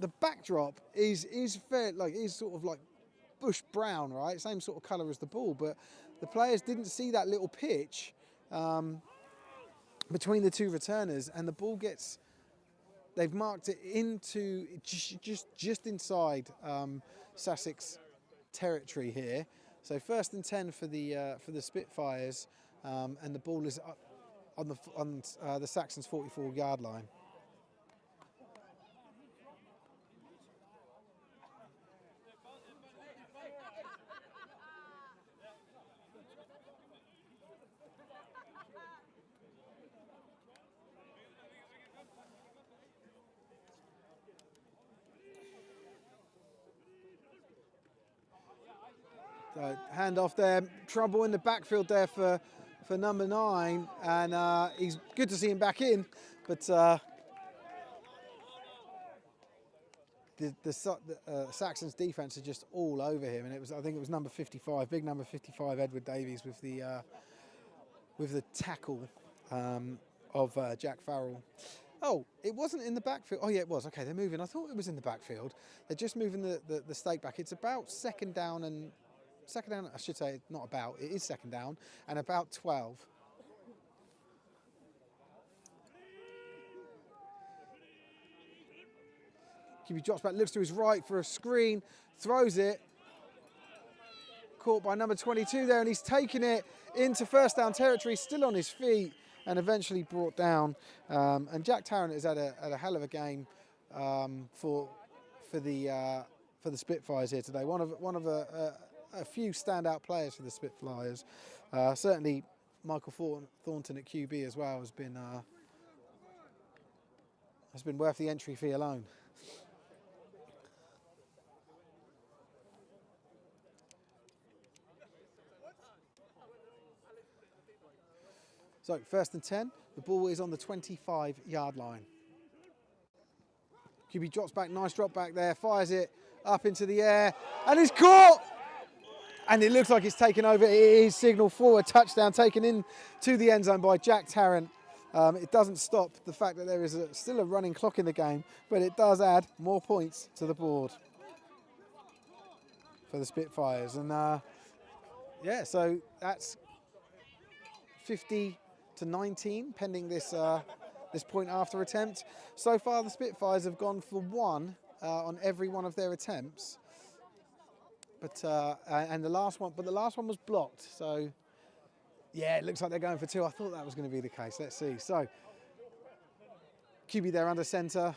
the backdrop is fair, is sort of like bush brown, right? Same sort of colour as the ball, but the players didn't see that little pitch between the two returners, and the ball they've marked it into just inside Sussex territory here. So 1st and 10 for the Spitfires, and the ball is up on the Saxons' 44-yard line. So hand off there, trouble in the backfield there for number 9, and he's good to see him back in, but the Saxons defense is just all over him, and I think it was number 55, big number 55, Edward Davies with the tackle of Jack Farrell. Oh, it wasn't in the backfield. Oh, yeah, it was. Okay, they're moving. I thought it was in the backfield. They're just moving the stake back. It's about second down, I should say, not about, it is second down, and about 12. QB drops back, looks to his right for a screen, throws it. Caught by number 22 there, and he's taken it into first down territory, still on his feet, and eventually brought down. And Jack Tarrant has had a hell of a game for the Spitfires here today. One of a few standout players for the Spitfires. Certainly, Michael Thornton at QB as well has been worth the entry fee alone. So, first and 10, the ball is on the 25-yard line. QB drops back, nice drop back there, fires it up into the air, and it's caught! And it looks like it's taken over. It is signalled for a touchdown taken into the end zone by Jack Tarrant. It doesn't stop the fact that there is still a running clock in the game, but it does add more points to the board for the Spitfires. And yeah, so that's 50 to 19 pending this point after attempt. So far the Spitfires have gone for 1 on every one of their attempts, but and the last one was blocked. So yeah, it looks like they're going for 2. I thought that was going to be the case. Let's see. So QB there under centre.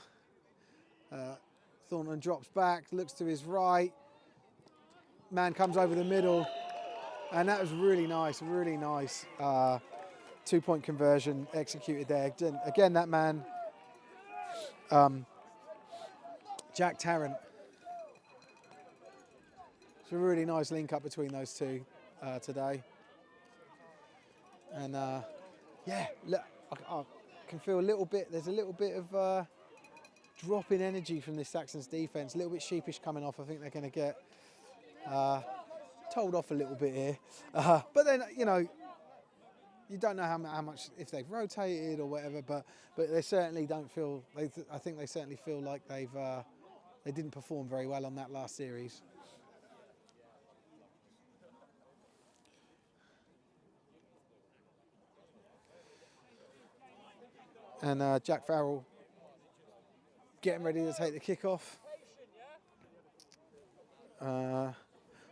Thornton drops back, looks to his right. Man comes over the middle, and that was really nice. 2-point conversion executed there. Again, that man, Jack Tarrant. It's a really nice link up between those two today. And yeah, look, I can feel there's a little bit of drop in energy from this Saxons defence. A little bit sheepish coming off. I think they're going to get told off a little bit here. But then, you know, you don't know how much, if they've rotated or whatever, but they certainly don't feel, I think they certainly feel like they didn't perform very well on that last series. And Jack Farrell getting ready to take the kickoff.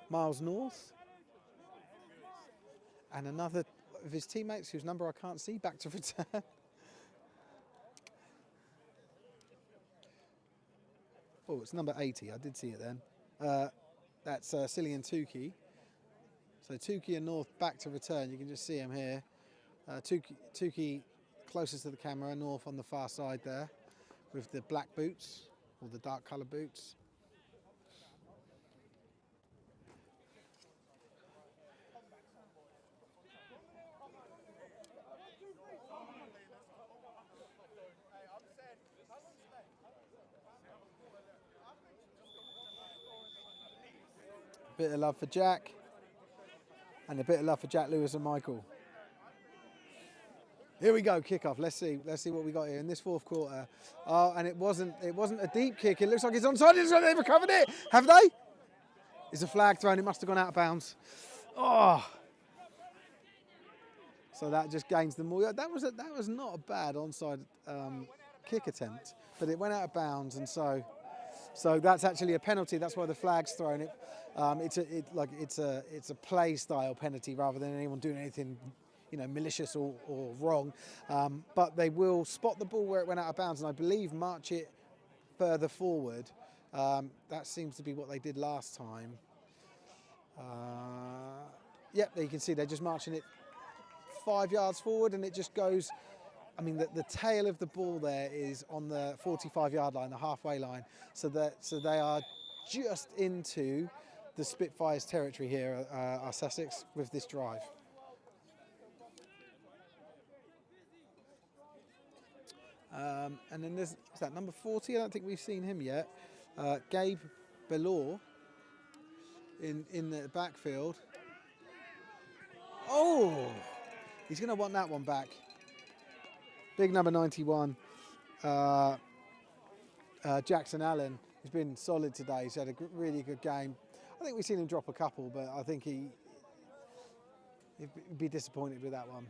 Miles north. And another of his teammates, whose number I can't see, back to return. Oh, it's number 80. I did see it then. That's Cillian Tukey. So Tukey and North back to return. You can just see him here. Tukey closest to the camera, North on the far side there with the black boots, or the dark coloured boots. A bit of love for Jack, and a bit of love for Jack, Lewis and Michael. Here we go, kickoff. Let's see what we got here in this fourth quarter. Oh, and it wasn't a deep kick. It looks like it's onside. They've recovered it. Have they? It's a flag thrown. It must have gone out of bounds. Oh. So that just gains them more. That was not a bad onside kick attempt, but it went out of bounds, and so that's actually a penalty. That's why the flag's thrown. It's a play style penalty rather than anyone doing anything, you know, malicious or wrong. But they will spot the ball where it went out of bounds, and I believe march it further forward. That seems to be what they did last time. Yep, there you can see they're just marching it 5 yards forward, and it just goes. I mean, the tail of the ball there is on the 45-yard line, the halfway line. So they are just into the Spitfires territory here, are Sussex, with this drive. And then is that number 40? I don't think we've seen him yet. Gabe Belor in the backfield. Oh, he's going to want that one back. Big number 91. Jackson Allen, who's been solid today. He's had a really good game. I think we've seen him drop a couple, but I think he'd be disappointed with that one.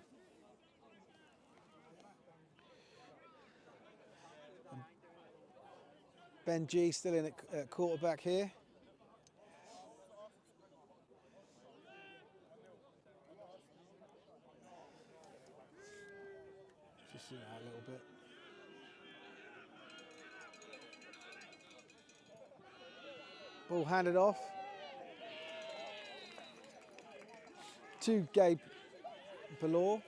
Ben G still in at quarterback here. Just zoom out a little bit. Ball handed off to Gabe Ballore.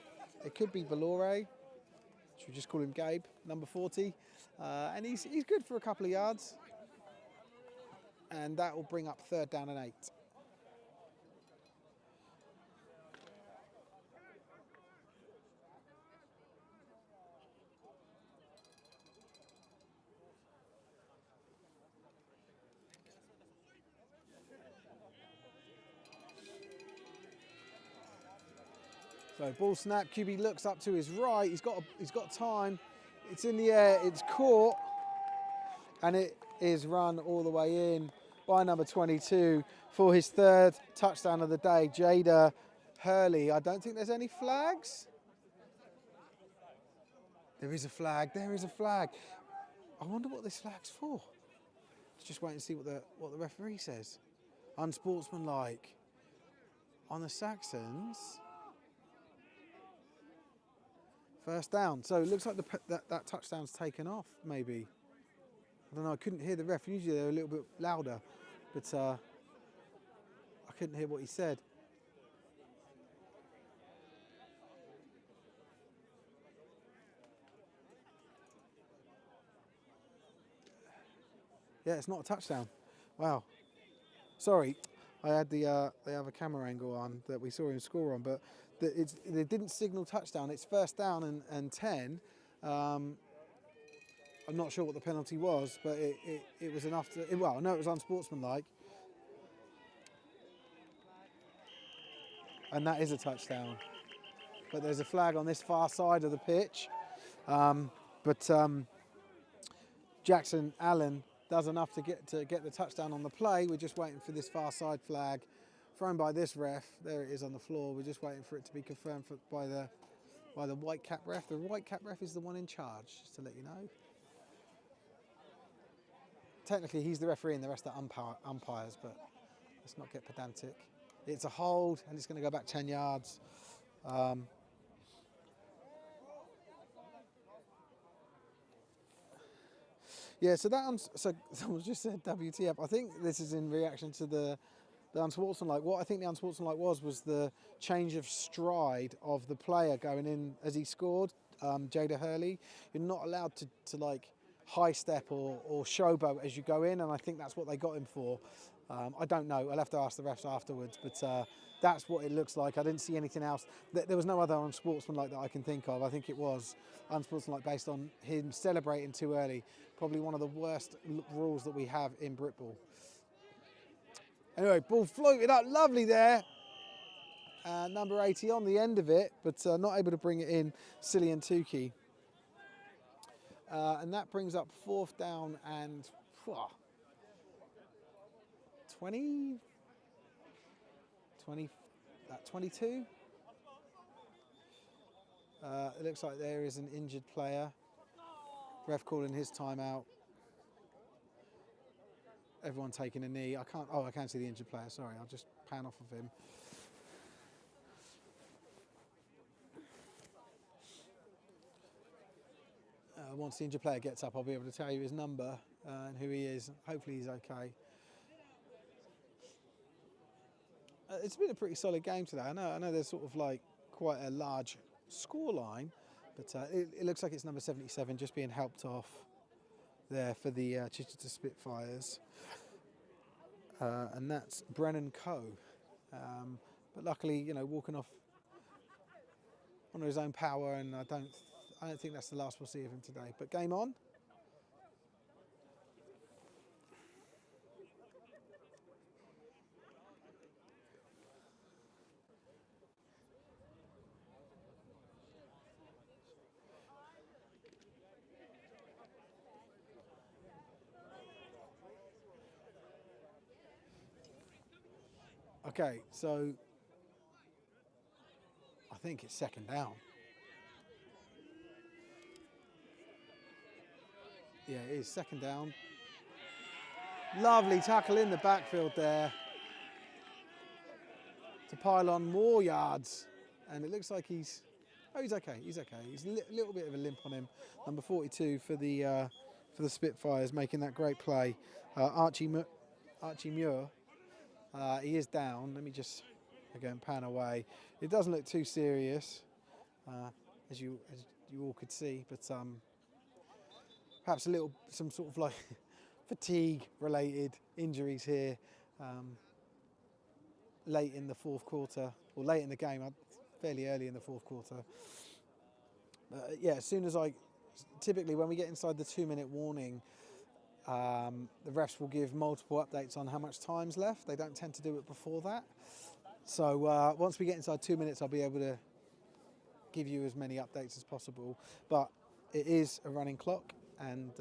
It could be Ballore. Should we just call him Gabe, number 40? And he's good for a couple of yards. And that will bring up 3rd down and 8. So ball snap, QB looks up to his right, he's got time, it's in the air, it's caught, and it is run all the way in by number 22 for his 3rd touchdown of the day, Jada Hurley. I don't think there's any flags. There is a flag, there is a flag. I wonder what this flag's for. Let's just wait and see what the referee says. Unsportsmanlike on the Saxons. 1st down. So it looks like that touchdown's taken off, maybe. I don't know, I couldn't hear the ref. Usually they're a little bit louder, but I couldn't hear what he said. Yeah, it's not a touchdown. Wow. Sorry, I had the other camera angle on that we saw him score on, but they didn't signal touchdown. It's 1st down and 10. I'm not sure what the penalty was, but it was enough to. Well, no, it was unsportsmanlike, and that is a touchdown. But there's a flag on this far side of the pitch. Jackson Allen does enough to get the touchdown on the play. We're just waiting for this far side flag thrown by this ref. There it is on the floor. We're just waiting for it to be confirmed by the white cap ref. The white cap ref is the one in charge, just to let you know. Technically, he's the referee and the rest are umpires, but let's not get pedantic. It's a hold, and it's going to go back 10 yards. Yeah, so someone just said WTF. I think this is in reaction to the unsportsmanlike. What I think the unsportsmanlike was the change of stride of the player going in as he scored, Jada Hurley. You're not allowed to like high step or showboat as you go in, and I think that's what they got him for. I don't know. I'll have to ask the refs afterwards, but that's what it looks like. I didn't see anything else. There was no other unsportsmanlike that I can think of. I think it was unsportsmanlike based on him celebrating too early. Probably one of the worst rules that we have in Britball. Anyway, ball floated up lovely there. Number 80 on the end of it, but not able to bring it in, Cillian Tukey. And that brings up 4th down and 22. It looks like there is an injured player. Ref calling his timeout. Everyone taking a knee. I can see the injured player. Sorry, I'll just pan off of him. Once the injured player gets up, I'll be able to tell you his number and who he is. Hopefully he's okay. It's been a pretty solid game today. I know there's sort of like quite a large score line, but it looks like it's number 77 just being helped off there for the Chichester Spitfires. And that's Brennan Coe. But luckily, you know, walking off on his own power, and I don't think that's the last we'll see of him today. But game on. Okay, so I think it's second down. Yeah, it is second down. Lovely tackle in the backfield there to pile on more yards. And it looks like he's okay. He's okay. He's a little bit of a limp on him. Number 42 for the Spitfires, making that great play. Archie Muir. He is down. Let me just again pan away. It doesn't look too serious, as you all could see, but perhaps some sort of like fatigue-related injuries here late in the fourth quarter, or late in the game, fairly early in the fourth quarter. Yeah, as soon as typically when we get inside the 2-minute warning, the refs will give multiple updates on how much time's left. They don't tend to do it before that. So once we get inside 2 minutes, I'll be able to give you as many updates as possible. But it is a running clock, and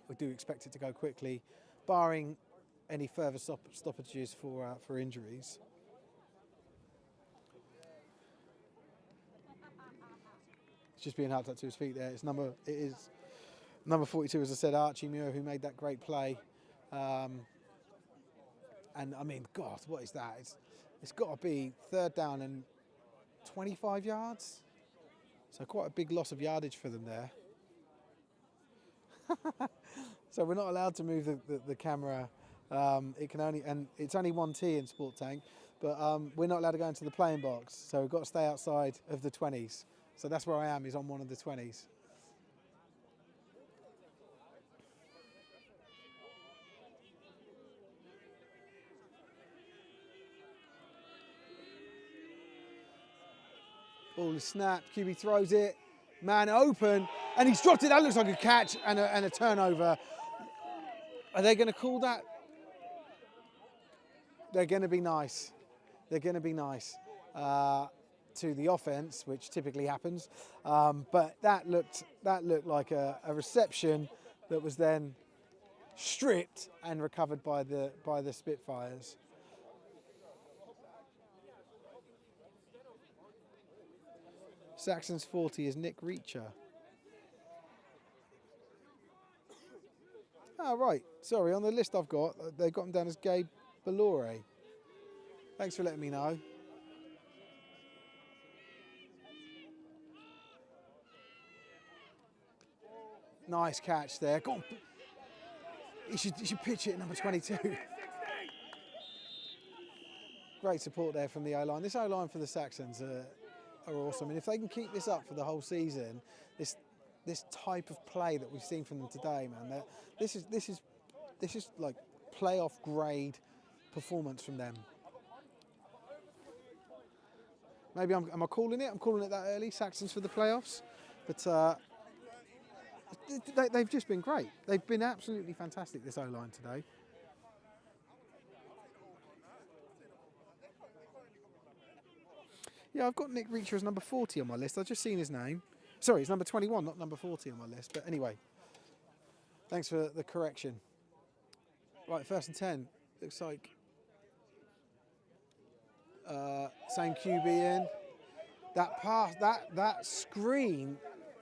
we do expect it to go quickly, barring any further stoppages for injuries. It's just being helped up to his feet there. It is number 42, as I said, Archie Muir, who made that great play. And I mean, God, what is that? It's got to be third down and 25 yards. So quite a big loss of yardage for them there. So we're not allowed to move the camera. It can only, and it's only 1T in Sport Tank, but we're not allowed to go into the playing box. So we've got to stay outside of the 20s. So that's where I am, is on one of the 20s. Ball is snapped, QB throws it, man open, and he's dropped it. That looks like a catch and a turnover. Are they going to call that? They're going to be nice. They're going to be nice to the offense, which typically happens. But that looked like a reception that was then stripped and recovered by the Spitfires. Saxons 40 is Nick Reacher. Oh, right. Sorry, on the list I've got, they've got him down as Gabe Bellore. Thanks for letting me know. Nice catch there. Go on. You should pitch it, number 22. Great support there from the O-line. This O-line for the Saxons are awesome, and if they can keep this up for the whole season, this type of play that we've seen from them today, man, this is like playoff grade performance from them. Maybe am I calling it? I'm calling it that early, Saxons for the playoffs, but they've just been great. They've been absolutely fantastic, this O-line today. Yeah, I've got Nick Reacher as number 40 on my list. I've just seen his name. Sorry, it's number 21, not number 40 on my list. But anyway, thanks for the correction. Right, 1st and 10. Looks like same QB in. That pass, that screen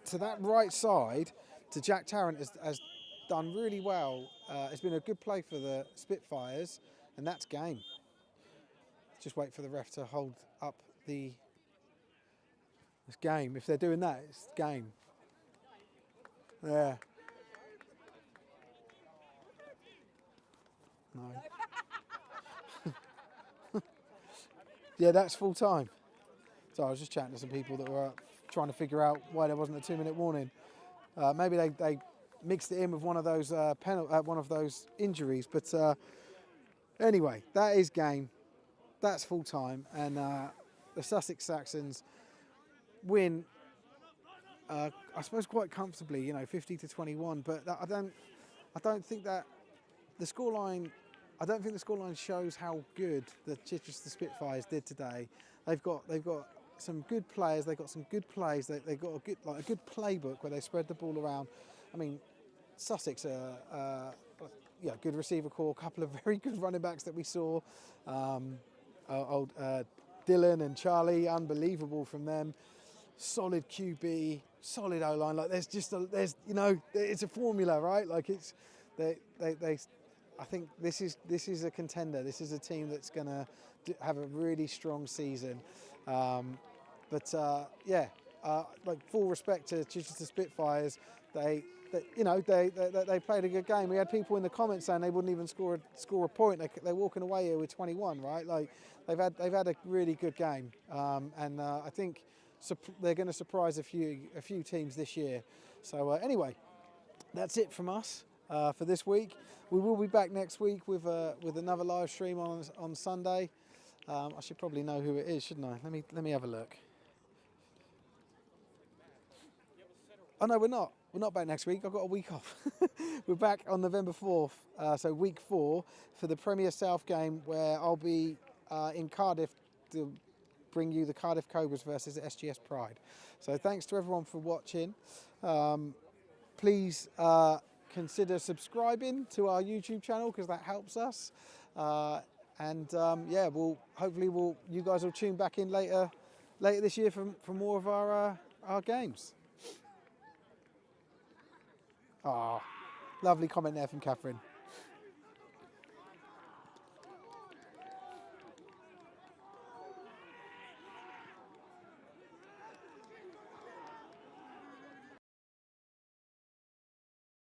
to that right side to Jack Tarrant has done really well. It's been a good play for the Spitfires, and that's game. Just wait for the ref to hold up this game. If they're doing that, it's game. Yeah. No. Yeah, that's full time. So I was just chatting to some people that were trying to figure out why there wasn't a 2-minute warning. Maybe they mixed it in with one of those one of those injuries. But anyway, that is game. That's full time, and the Sussex Saxons win, I suppose, quite comfortably. 50-21. But I don't think that the scoreline. I don't think the scoreline shows how good the Chichester Spitfires did today. They've got some good players. They've got some good plays. They've got a good playbook where they spread the ball around. I mean, Sussex are yeah, good receiver core, a couple of very good running backs that we saw. Dylan and Charlie, unbelievable from them. Solid QB, solid O-line. Like it's a formula, right? Like they I think this is a contender. This is a team that's gonna have a really strong season. Like full respect to Chichester Spitfires. They played a good game. We had people in the comments saying they wouldn't even score a point. They're walking away here with 21, right? Like they've had a really good game, and I think they're going to surprise a few teams this year. So anyway, that's it from us for this week. We will be back next week with another live stream on Sunday. I should probably know who it is, shouldn't I? Let me have a look. Oh no, we're not. We're not back next week. I've got a week off. We're back on November 4th, so week 4 for the Premier South game, where I'll be in Cardiff to bring you the Cardiff Cobras versus SGS Pride. So thanks to everyone for watching. Please consider subscribing to our YouTube channel because that helps us. Hopefully you guys will tune back in later this year for more of our games. Ah, lovely comment there from Catherine.